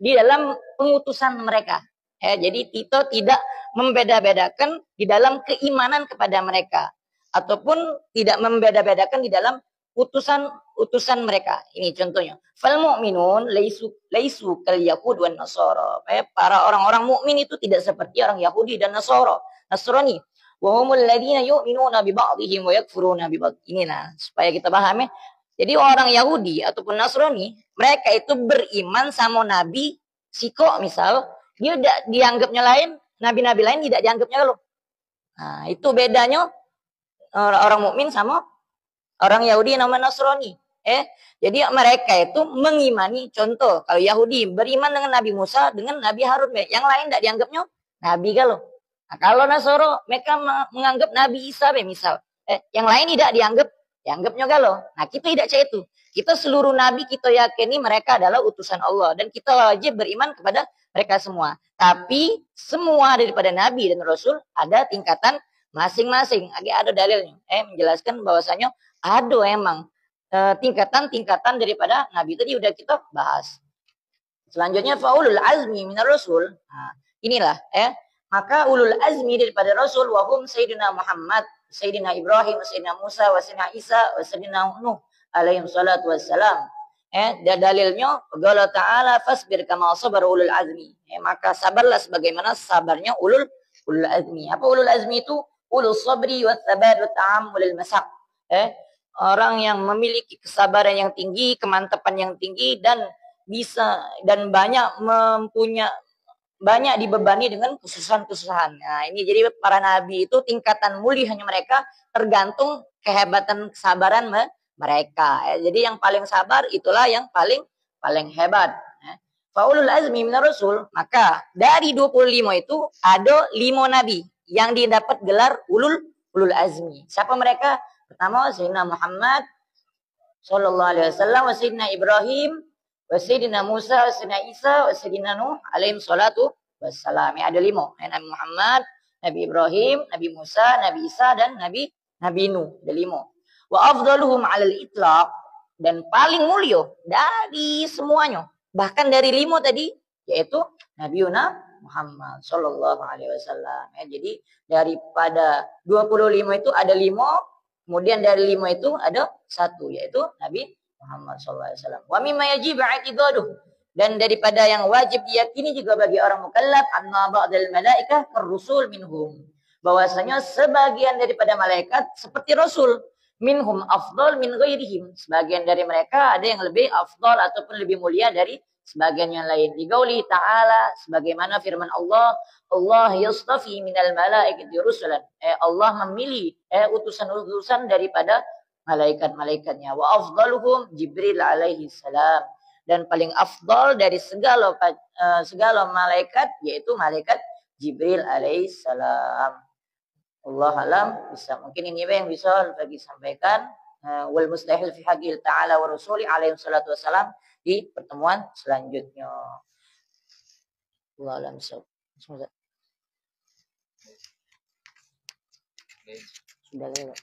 di dalam pengutusan mereka. Jadi kita tidak membeda-bedakan di dalam keimanan kepada mereka ataupun tidak membeda-bedakan di dalam utusan mereka. Ini contohnya. Fal mu'minun laisu kal yahud wan nasara. Para orang-orang mukmin itu tidak seperti orang Yahudi dan Nasrani. Wa humul ladzina yu'minuna bi ba'dihim wa yakfuruna bi ba'd. Ini supaya kita paham ya. Jadi orang Yahudi ataupun Nasrani, mereka itu beriman sama nabi siko misal, dia dianggapnya lain, nabi-nabi lain tidak dianggapnya loh. Itu bedanya orang mukmin sama orang Yahudi namanya Nasrani. Jadi mereka itu mengimani, contoh kalau Yahudi beriman dengan Nabi Musa, dengan Nabi Harun, yang lain tidak dianggapnya nabi kalau. Kalau Nasoro mereka menganggap Nabi Isa misal, yang lain tidak dianggapnya kalau. Kita tidak cek itu. Kita seluruh nabi kita yakini mereka adalah utusan Allah dan kita wajib beriman kepada mereka semua. Tapi semua daripada nabi dan rasul ada tingkatan masing-masing. Ada dalilnya. Menjelaskan bahwasanya ada emang tingkatan-tingkatan daripada nabi tadi udah kita bahas. Selanjutnya faulul azmi minar rasul. Inilah maka ulul azmi daripada rasul wahum sayyidina Muhammad, sayyidina Ibrahim, sayyidina Musa, wa sayyidina Isa, wa sayyidina Nuh alaihi salatu wassalam. Dan dalilnya Allah Ta'ala fasbir kama sabar ulul azmi. Maka sabarlah sebagaimana sabarnya ulul azmi. Apa ulul azmi itu? Ulul sabri wa thabat wa ta'ammulil masaq. Orang yang memiliki kesabaran yang tinggi, kemantapan yang tinggi dan banyak dibebani dengan kesusahan-kesusahan. Ini jadi para nabi itu tingkatan mulianya mereka tergantung kehebatan kesabaran mereka. Jadi yang paling sabar itulah yang paling hebat. Faulul azmi minar rasul, maka dari 25 itu ada 5 nabi yang didapat gelar ulul azmi. Siapa mereka? Pertama Sayyidina Muhammad sallallahu alaihi wasallam, wa Sayyidina Ibrahim, wa Sayyidina Musa, wa Sayyidina Isa, wa Sayyidina Nuh alaihi salatu wassalam. Ada 5. Nabi Muhammad, Nabi Ibrahim, Nabi Musa, Nabi Isa, dan Nabi Nuh. Ada 5. Wa afdaluhum 'alal itlaq, dan paling mulia dari semuanya, bahkan dari 5 tadi, yaitu Nabi Muhammad sallallahu alaihi wasallam. Jadi daripada 25 itu ada 5, kemudian dari 5 itu ada 1, yaitu Nabi Muhammad sallallahu alaihi wasallam. Wa mimma yajibu i'tiqaduh, dan daripada yang wajib diyakini juga bagi orang mukallaf, anna ba'dal malaikah ar-rusul minhum, bahwasanya sebagian daripada malaikat seperti rasul, minhum afdal min ghairihim, sebagian dari mereka ada yang lebih afdal ataupun lebih mulia dari sebagian yang lain. Di qauli ta'ala, sebagaimana firman Allah, Allah yastafi minal malaikati rusulan, Allah memilih utusan-utusan daripada malaikat-malaikatnya. Wa afdaluhum Jibril alaihi salam, dan paling afdal dari segala malaikat yaitu malaikat Jibril alaihi salam. Allah alam bisa. Mungkin ini yang bisa bagi sampaikan wal mustahil fi haqqil ta'ala wa rasuli alaihi salatu wassalam di pertemuan selanjutnya. Allah alam so. Sudah lewat.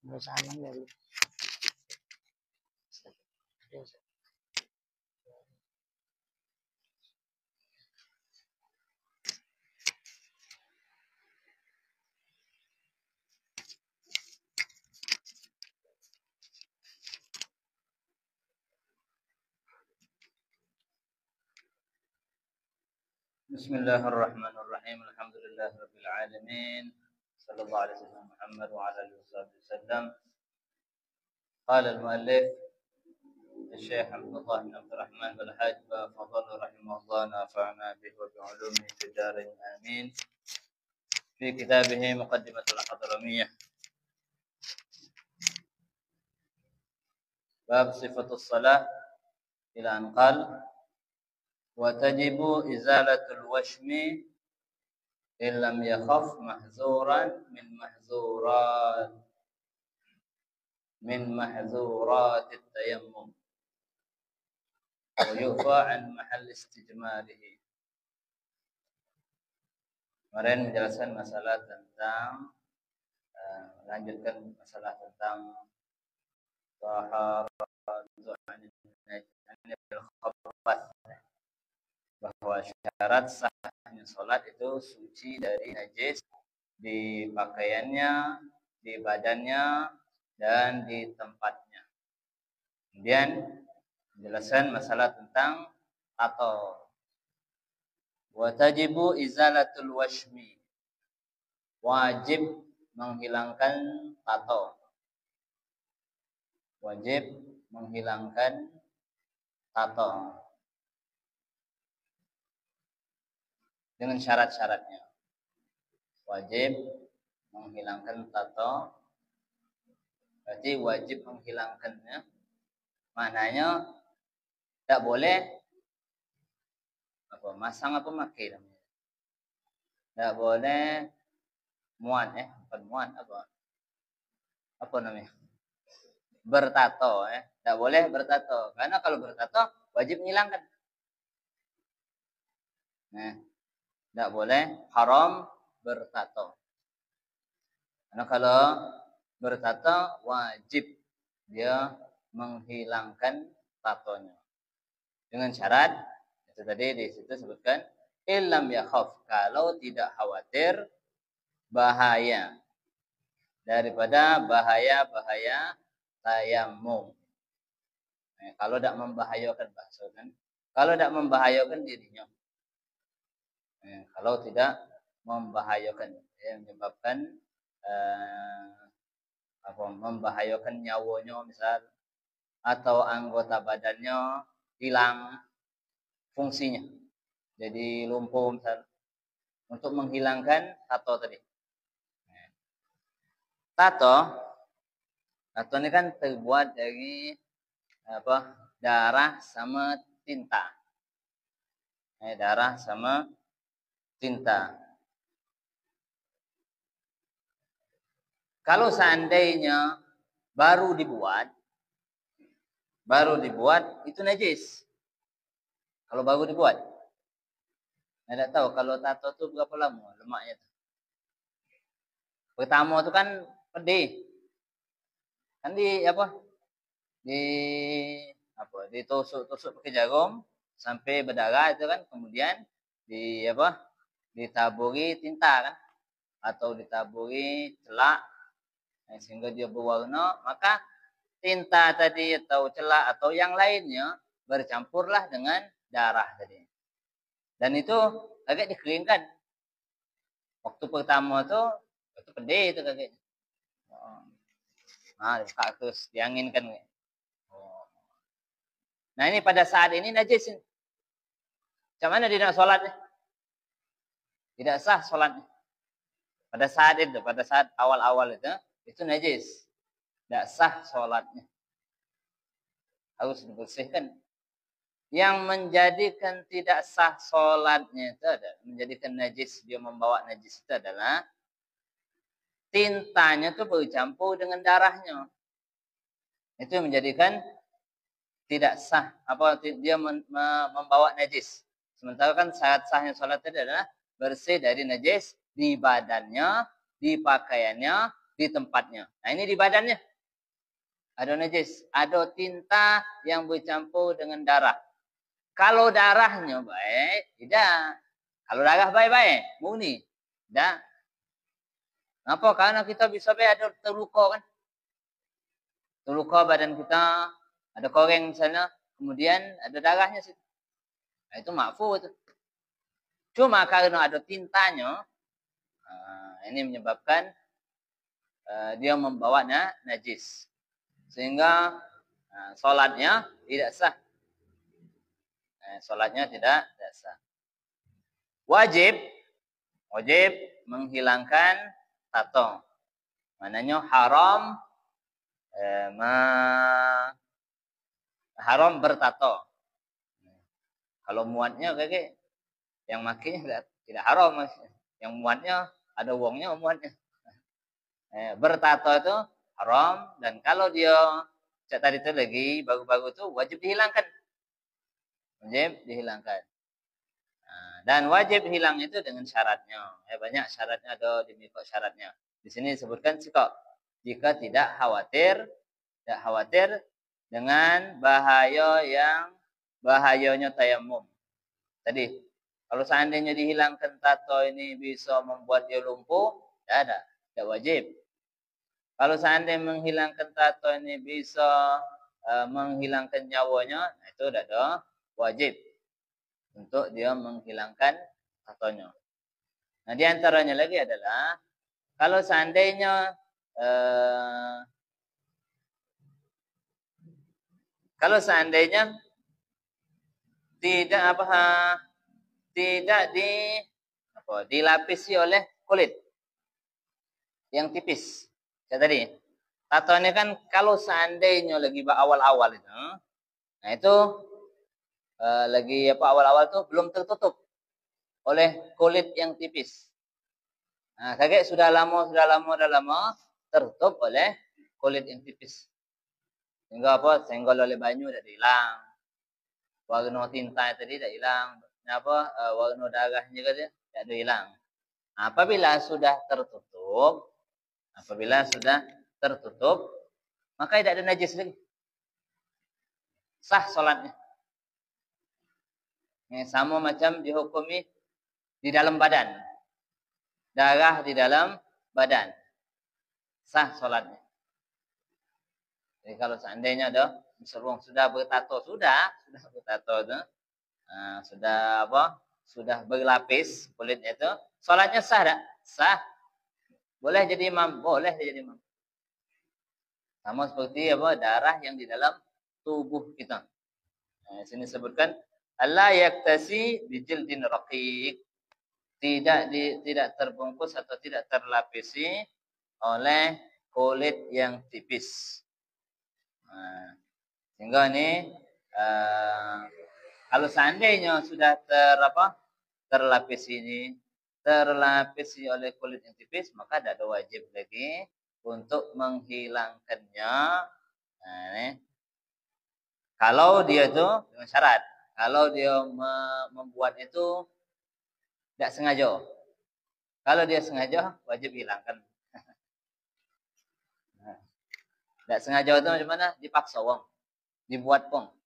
Harus aman dari. Bismillahirrahmanirrahim. Alhamdulillahirabbil alamin. Sallallahu alaihi wasallam Muhammad wa ala alihi wasallam. Qala al-muallif Syekh Abdullah bin Abdul Rahman al-Hajj fadhlu rahimahullah nafa'na bihi wa bi'ulumihi fid darain amin. Fi kitabih Muqaddimatul Hadramiyah. Bab sifatus salah ila an qala وتجب إزالة الوشم إن لم يخف محذورا من محذورات التيمم ويعفى عن محل استجماره. Kemarin menjelaskan masalah tentang melanjutkan masalah tentang bahwa syarat sahnya sholat itu suci dari najis di pakaiannya, di badannya, dan di tempatnya. Kemudian menjelaskan masalah tentang tato. Wa tajibu izalatul washmi, wajib menghilangkan tato. Wajib menghilangkan tato dengan syarat-syaratnya. Wajib menghilangkan tato, berarti wajib menghilangkannya. Maknanya tidak boleh masang apa pakai namanya. Tidak boleh muat bukan muat apa namanya? Bertato Tidak boleh bertato. Karena kalau bertato wajib menghilangkan. Tidak boleh, haram bertato. Karena kalau bertato wajib dia menghilangkan tatonya. Dengan syarat itu tadi di situ sebutkan illam yakhaf, kalau tidak khawatir bahaya daripada bahaya tayammum. Kalau tidak membahayakan kalau tidak membahayakan dirinya. Kalau tidak membahayakan, menyebabkan membahayakan nyawanya misal, atau anggota badannya hilang fungsinya, jadi lumpuh misal, untuk menghilangkan tato tadi. Tato ini kan terbuat dari darah sama tinta. Darah sama tinta. Kalau seandainya baru dibuat itu najis. Kalau baru dibuat. Tidak tahu kalau tato itu berapa lama lemaknya. Pertama itu kan pedih. Kan ditusuk-tusuk pakai jarum sampai berdarah itu kan, kemudian ditaburi tinta kan, atau ditaburi celak sehingga dia berwarna, maka tinta tadi atau celak atau yang lainnya bercampurlah dengan darah tadi. Dan itu agak dikeringkan. Waktu pertama itu pedih itu kakek. Buka terus dianginkan. Nah ini pada saat ini najis. Macam mana dia nak sholatnya? Tidak sah sholatnya. Pada saat awal-awal itu najis. Tidak sah sholatnya. Harus dibersihkan. Yang menjadikan tidak sah sholatnya itu adalah, menjadikan najis, dia membawa najis itu adalah tintanya itu bercampur dengan darahnya. Itu menjadikan tidak sah, dia membawa najis. Sementara kan syarat sahnya sholat itu adalah bersih dari najis di badannya, di pakaiannya, di tempatnya. Nah ini di badannya ada najis, ada tinta yang bercampur dengan darah. Kalau darahnya baik, tidak. Kalau darah baik-baik, murni, tidak. Kenapa? Karena kita bisa ada terluka kan. Terluka badan kita, ada koreng misalnya, kemudian ada darahnya situ. Nah, itu makfu itu. Cuma karena ada tintanya, ini menyebabkan dia membawa najis. Sehingga sholatnya tidak sah. Sholatnya tidak sah. Wajib menghilangkan tato. Maknanya haram bertato. Kalau muatnya kakek, yang makinya tidak haram. Yang muatnya ada uangnya muatnya. Bertato itu haram, dan kalau dia tadi itu lagi baru-baru itu wajib dihilangkan. Dan wajib hilang itu dengan syaratnya. Banyak syaratnya, ada di mikot syaratnya. Di sini disebutkan jika tidak khawatir dengan bahayanya tayamum. Tadi kalau seandainya dihilangkan tato ini bisa membuat dia lumpuh, tidak wajib. Kalau seandainya menghilangkan tato ini bisa menghilangkan nyawanya, itu tidak ada wajib untuk dia menghilangkan tatonya. Nah, di antaranya lagi adalah kalau seandainya tidak dilapisi oleh kulit yang tipis. Ya tadi, tato ini kan kalau seandainya lagi awal-awal itu, nah itu awal-awal tuh belum tertutup oleh kulit yang tipis. Nah, kakek sudah lama tertutup oleh kulit yang tipis. Sehingga senggol oleh banyu tidak hilang. Warna tinta tadi tidak hilang. Warna darahnya juga tidak ada hilang. Apabila sudah tertutup, maka tidak ada najis lagi. Sah sholatnya. Sama macam dihukumi di dalam badan. Darah di dalam badan. Sah sholatnya. Jadi kalau seandainya sudah bertato, sudah berlapis kulitnya itu, sholatnya sah tak? Sah. Boleh jadi imam, Sama seperti darah yang di dalam tubuh kita. Nah, sini sebutkan Allah yaktasi bijildin raqiq. Tidak terbungkus atau tidak terlapisi oleh kulit yang tipis. Nah, sehingga ini Kalau seandainya sudah terlapisi oleh kulit yang tipis, maka tidak ada wajib lagi untuk menghilangkannya. Nah, ini. Kalau dia itu dengan syarat, kalau dia membuat itu tidak sengaja. Kalau dia sengaja, wajib hilangkan. Tidak sengaja itu macam mana? Dipaksa wong, dibuat wong.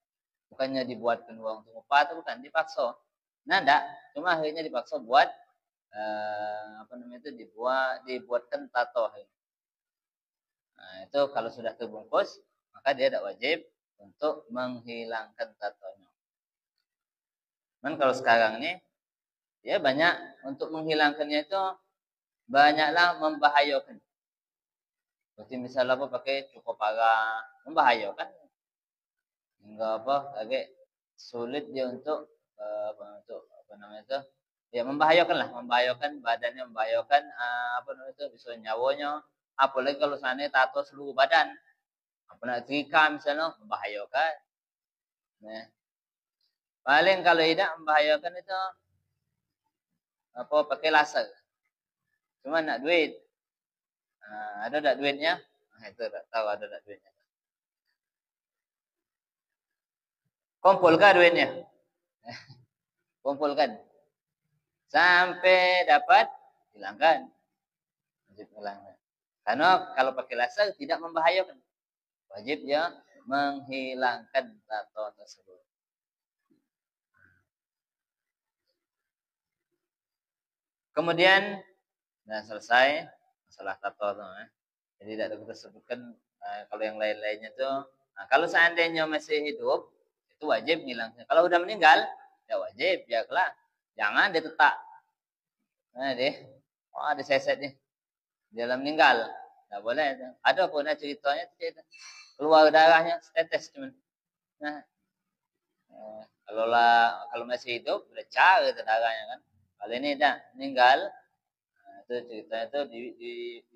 Bukannya dibuatkan wong untuk upah itu bukan, dipaksa. Nah, tidak. Cuma akhirnya dipaksa buat dibuatkan tato. Nah, itu kalau sudah terbungkus, maka dia tidak wajib untuk menghilangkan tatonya. Kalau sekarang ini, ya banyak untuk menghilangkannya itu banyaklah membahayakan. Seperti misalnya pakai cukup parah, membahayakan. Hingga agak sulit dia untuk ya membahayakan badannya, membahayakan bisa nyawanya. Apalagi kalau sana tato seluruh badan. Apa nak trika misalnya, membahayakan. Nah, paling kalau tidak membahayakan itu pakai laser. Cuma nak duit. Ada tak duitnya? Itu tak tahu ada tak duitnya. Kumpulkan duitnya. Kumpulkan. Sampai dapat, hilangkan. Wajib hilangkan. Karena kalau pakai laser tidak membahayakan. Wajib dia menghilangkan tato tersebut. Kemudian sudah selesai masalah tato itu. Jadi tidak kita sebutkan kalau yang lain-lainnya itu. Kalau seandainya masih hidup, itu wajib hilangkan. Kalau sudah meninggal, ya wajib, biarlah. Jangan ditetak. Nah, ada seset nih. Dia meninggal. Tidak boleh. Ada pun ceritanya keluar darahnya setetes cuman. Nah, kalau masih hidup udah cari darahnya kan. Kalau ini dah meninggal, itu ceritanya itu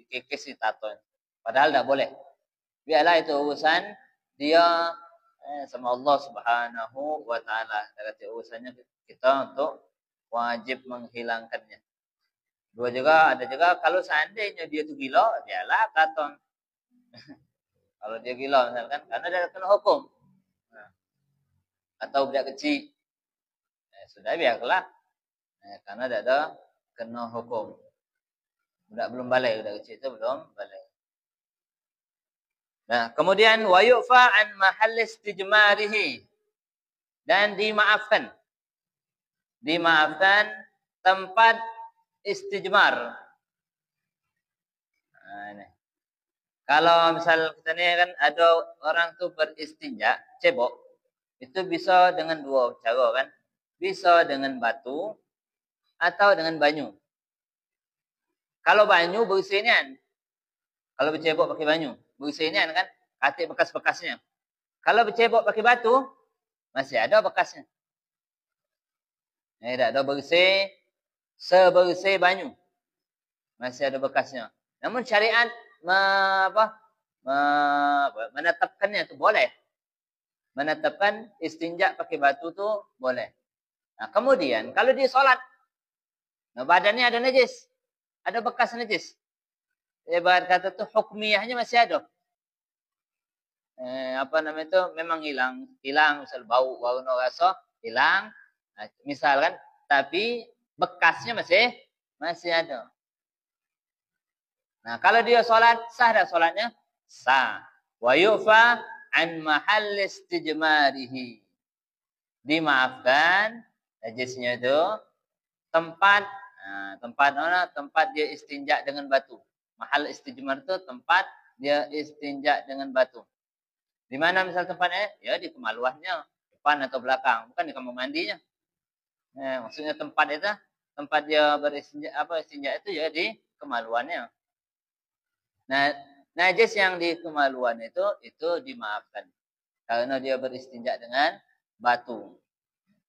dikikis di tato. Padahal tidak boleh. Biarlah itu urusan dia sama Allah Subhanahu wa taala. Dari urusannya kita untuk wajib menghilangkannya. Ada juga kalau seandainya dia itu gila, biarlah tato. Kalau dia gila misalkan, karena dia kena hukum. Atau budak kecil. Sudah biarlah. Karena tidak ada kena hukum. Budak belum balik, budak kecil itu belum balik. Nah, kemudian wa yu'fa an mahall istijmarihi. Dan dimaafkan. Dimaafkan tempat istijmar. Nah, ini. Kalau misal kita ni kan ada orang tu beristinja, cebok, itu bisa dengan dua cara kan. Bisa dengan batu atau dengan banyu. Kalau banyu bersihnya, kalau bercebok pakai banyu, bersihnya kan, katik bekas-bekasnya. Kalau bercebok pakai batu, masih ada bekasnya. Tidak ada bersih, sebersih banyu. Masih ada bekasnya. Namun syariat menetapkannya itu boleh. Menetapkan istinja pakai batu tu boleh. Nah, kemudian kalau dia solat, badannya ada najis, ada bekas najis. Ibarat kata tu hukmiyahnya masih ada. Memang hilang, misal bau, warna, rasa hilang, misalkan, tapi bekasnya masih ada. Nah, kalau dia solat, sah dah solatnya? Sah. Wa yufa an mahall istijmarihi. Dimaafkan najisnya itu tempat tempat dia istinja dengan batu. Mahal istijmar itu tempat dia istinja dengan batu. Di mana misal tempatnya? Ya di kemaluannya, depan atau belakang, bukan di kamar mandinya. Maksudnya tempat dia beristinja istinja itu ya di kemaluannya. Nah, najis yang di kemaluan itu dimaafkan karena dia beristinja dengan batu.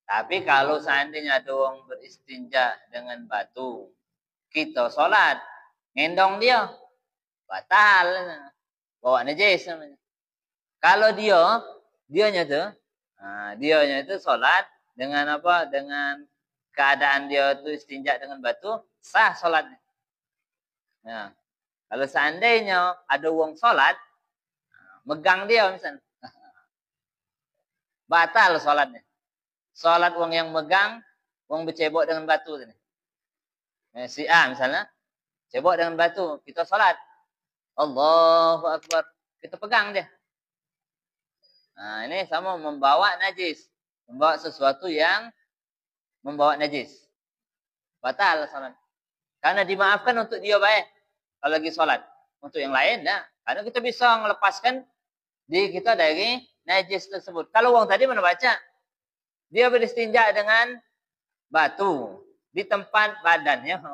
Tapi kalau seandainya ada orang beristinja dengan batu, kita solat, ngendong dia, batal, bawa najis namanya. Kalau dianya itu solat dengan apa? Dengan keadaan dia itu istinja dengan batu, sah sholatnya. Nah, kalau seandainya ada wong sholat, megang dia misalnya, batal sholatnya. Sholat wong yang megang, wong bercebok dengan batu ini. Si A misalnya, cebok dengan batu, kita sholat. Allahu Akbar, kita pegang dia. Nah, ini sama membawa najis. Membawa sesuatu yang membawa najis. Batal sholat. Karena dimaafkan untuk dia baik. Kalau lagi sholat. Untuk yang lain, nah. Karena kita bisa melepaskan diri kita dari najis tersebut. Kalau orang tadi mana baca? Dia beristinja dengan batu. Di tempat badannya.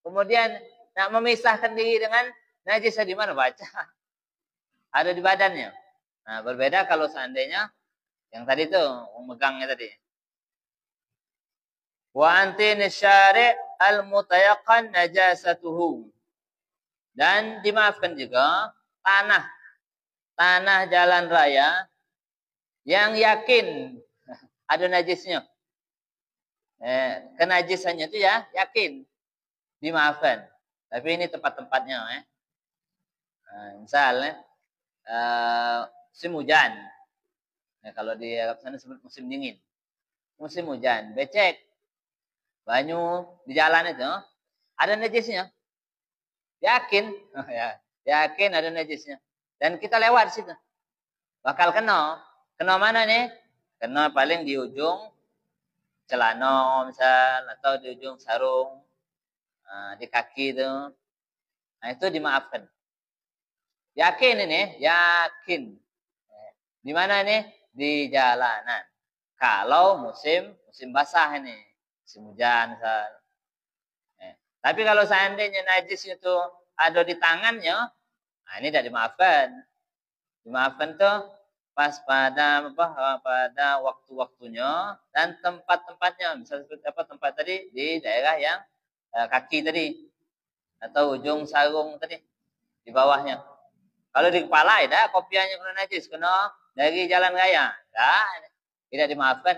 Kemudian nak memisahkan diri dengan najis di mana baca? Ada di badannya. Nah, berbeda kalau seandainya yang tadi itu megangnya tadi. Wa antin syari' al-mutayaqqan najasatuhu. Dan dimaafkan juga tanah jalan raya yang yakin ada najisnya. Kenajisannya itu ya yakin dimaafkan. Tapi ini tempat-tempatnya. Misalnya musim hujan. Nah, kalau di Arab sana sebut musim dingin. Musim hujan, becek. Banyu di jalan itu ada najisnya. Yakin, ya, yakin ada najisnya. Dan kita lewat di situ. Bakal kena. Kena mana nih? Kena paling di ujung celana misal atau di ujung sarung. Di kaki itu. Nah, itu dimaafkan. Yakin ini, yakin. Di mana ini? Di jalanan. Kalau musim basah ini, musim hujan misal. Tapi kalau seandainya najis itu ada di tangannya, nah ini tidak dimaafkan. Dimaafkan tuh pas pada waktu-waktunya dan tempat-tempatnya. Misalnya seperti apa tempat tadi di daerah yang kaki tadi atau ujung sarung tadi di bawahnya. Kalau di kepala ya kopiahnya kena najis, kena dari jalan raya. Tidak dimaafkan.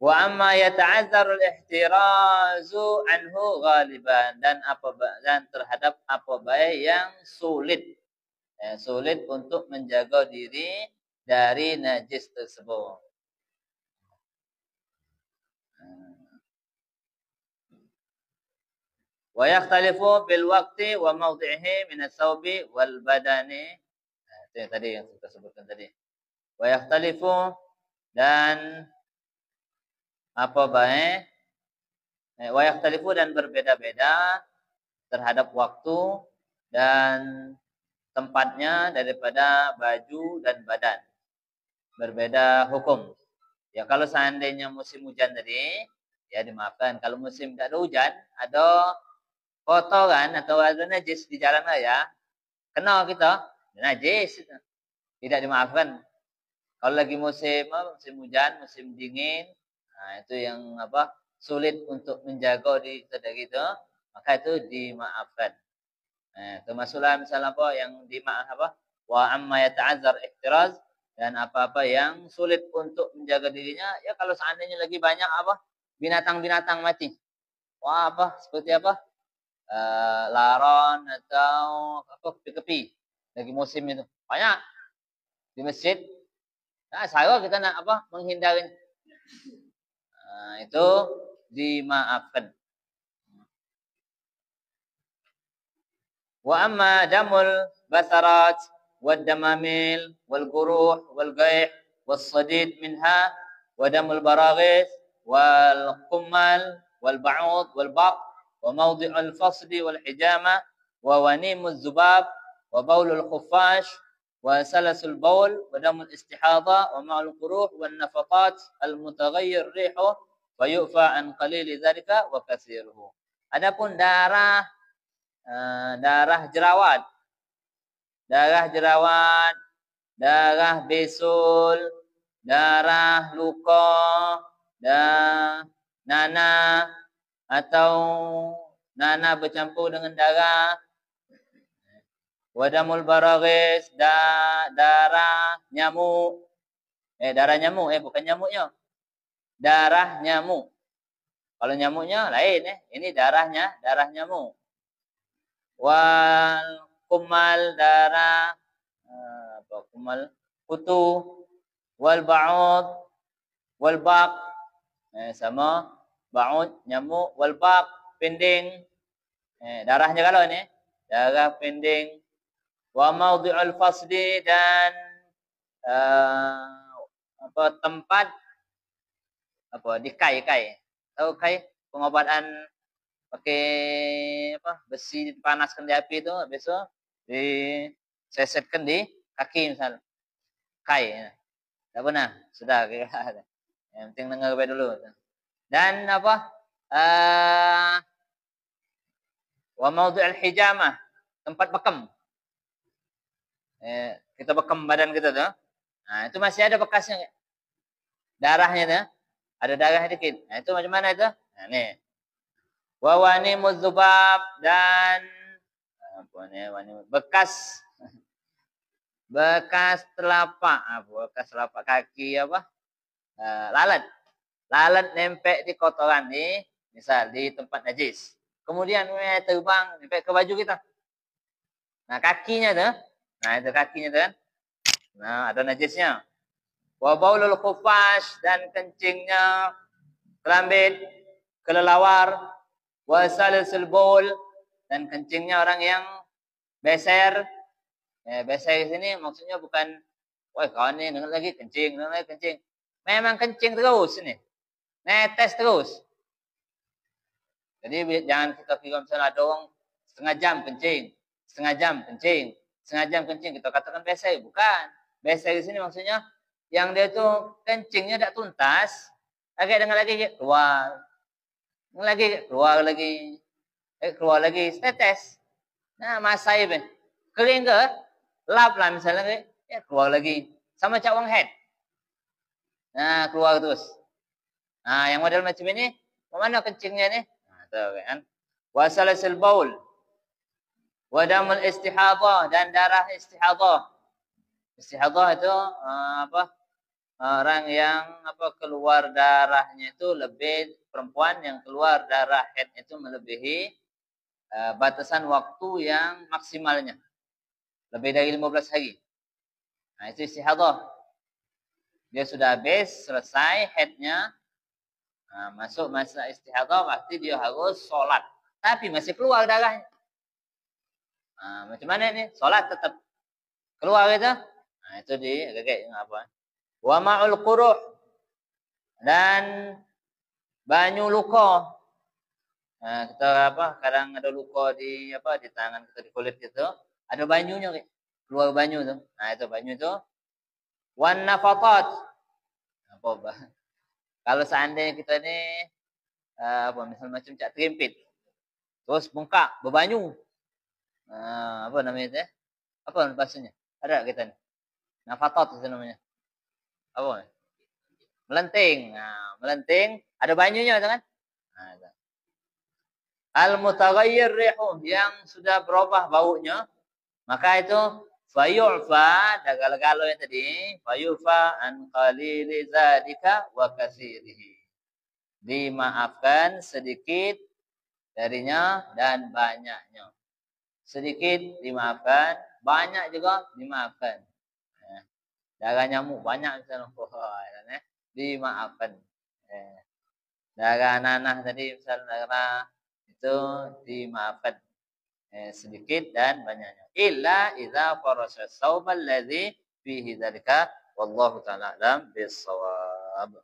Wa amma yata'azzaru al-ihtirazu anhu ghaliban dan terhadap apa baik yang sulit. Sulit untuk menjaga diri dari najis tersebut. Wa yakhtalifu bil waqti wa mawdi'ihi min as-sawbi wal badani. Itu yang tadi yang kita sebutkan tadi. Wa yakhtalifu dan apa baik wa yakhtalifu dan berbeda-beda terhadap waktu dan tempatnya daripada baju dan badan. Berbeda hukum. Ya kalau seandainya musim hujan tadi ya dimaafkan. Kalau musim tidak ada hujan, ada kotoran atau ada najis di jalan raya, kena kita najis, tidak dimaafkan. Kalau lagi musim hujan, musim dingin, nah itu yang sulit untuk menjaga diri kita dari itu, maka itu dimaafkan. Termasuklah misalnya yang dimaaf wa amma yata'azzar ihtiraz dan apa-apa yang sulit untuk menjaga dirinya, ya kalau seandainya lagi banyak binatang-binatang mati. Wah seperti laron atau kepi-kepi lagi musim itu banyak di masjid. Nah, saya kita nak menghindari. Nah, itu dimaafkan. Wa amma damul basarat wad damamil wal guruh wal gaih was sadid minha wa damul baraghis wal qummal wal ba'ud wal baq wa mawdi'ul fasdi wal hijama wa wanimuz zubab wa baulul khuffash wa salasul baul wa damul istihadha wa ma'ul quruh wan nafaqat al mutaghayyir rihu wa yu'fa an qalili dzalika wa katsiruhu. Adapun darah jerawat, darah bisul, darah luka, nanah atau nanah bercampur dengan darah, wadamul baraghis, darah nyamuk, Darah nyamuk, bukan nyamuknya. Darah nyamuk. Kalau nyamuknya lain, ini darahnya, darah nyamuk. Wal kumal, darah kumal, kutu. Wal ba'ud, wal baq, sama ba'ud, nyamuk. Wal baq, pending. Darahnya kalau ini, darah pending. Wa maudhi'ul fasdi, dan tempat di kai. Tahu kai? Pengobatan pakai besi dipanaskan di api itu, besok disesetkan di kaki misal. Kai. Tak pernah, sudah kira. Yang penting dengar dulu. Dan wa maudhi'ul hijamah, tempat bekam. Kita bekam badan kita tuh. Nah, itu masih ada bekasnya. Darahnya tuh. Ada darah dikit. Nah, itu macam mana itu? Nah, nih. Wa wanimuz zubab, dan bekas telapak, bekas telapak kaki lalat. Lalat nempel di kotoran nih, misal di tempat najis. Kemudian terbang nempel ke baju kita. Nah, kakinya tuh. Nah, itu kakinya tuh kan. Nah, ada najisnya. Wa baulul khufash, dan kencingnya kelambit, kelelawar. Wa salisul baul, dan kencingnya orang yang beser. Beser di sini maksudnya bukan, wah kawan ni dengar lagi kencing. Memang kencing terus ini. Netes terus. Jadi jangan kita kira misalnya ada orang setengah jam kencing, kita katakan beser. Bukan. Beser di sini maksudnya yang dia tu kencingnya tak tuntas, dengar lagi keluar lagi, tetes. Nah, masai kering ke, lap lah misalnya, keluar lagi. Sama cak wang head. Nah, keluar terus. Nah, yang model macam ini, mana kencingnya ni? Nah, tahu kan? Wasalasil baul, wadamul istihadah, dan darah istihadah. Istihadah itu orang yang keluar darahnya itu lebih, perempuan yang keluar darah haid itu melebihi batasan waktu yang maksimalnya. Lebih dari 15 hari. Nah, itu istihadah. Dia sudah habis, selesai haidnya. Nah, masuk masa istihadah, pasti dia harus solat. Tapi masih keluar darahnya. Nah, macam mana ni? Solat tetap keluar itu. Nah, itu wa ma'ul quruh, dan banyu luka. Nah, kita kadang ada luka di tangan kita, di kulit gitu, ada banyunya keluar banyu tu. Nah, itu banyu tu. Wan nafatat. Kalau seandainya kita ni misal macam cak terimpit, terus bengkak berbanyu. Apa namanya itu? Apa bahasanya? Ada kita ni. Nafatat itu namanya. Apa? Melenting. Nah, melenting ada banyunya kan? Nah, itu. Al-mutaghayyir rihu, yang sudah berubah baunya, maka itu fayu'fa, kalau yang tadi fayu'fa an qalili dzalika wa katsirihi. Dimaafkan sedikit darinya dan banyaknya. Sedikit dimaafkan, banyak juga dimaafkan. Darah nyamuk banyak misalnya, dimaafkan. Darah nanah tadi misalnya, darah itu dimaafkan sedikit dan banyaknya. Illa idza farasha saubal ladzi fihi dzalika, wallahu ta'ala alam bis-shawab.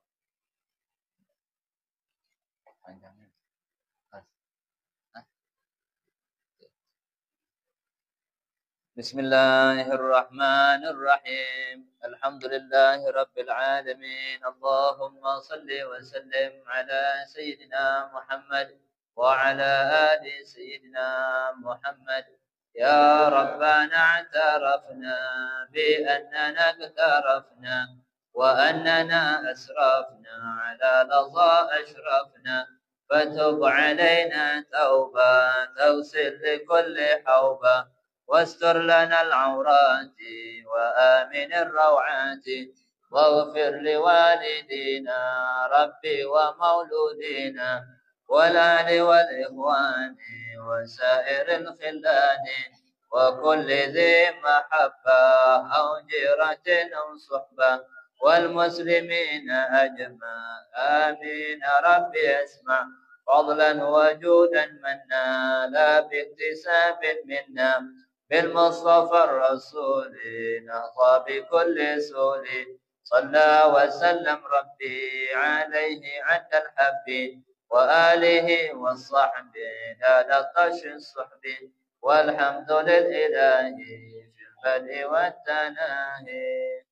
Bismillahirrahmanirrahim. Alhamdulillahi rabbil alamin. Allahumma salli wa sallim ala sayyidina Muhammad wa ala ali sayyidina Muhammad. Ya Rabbana i'tarafna bi annana iqtarafna wa annana asrafna ala laza ashrafna. فتب علينا توبة توصل لكل حوبة، واستر لنا العورات وآمن الروعات، واغفر لوالدينا ربي ومولودينا والأهل والإخوان وسائر الخلان وكل ذي محبة أو جيرة أو صحبة والمسلمين أجمع آمين ربي اسمع فضلا وجودا منا لا باكتساب منا بالمصطفى الرسول نهضى بكل سول صلى وسلم ربي عليه عند الحب وآله والصحب لا نقش الصحب والحمد للإله في البدء والتناهي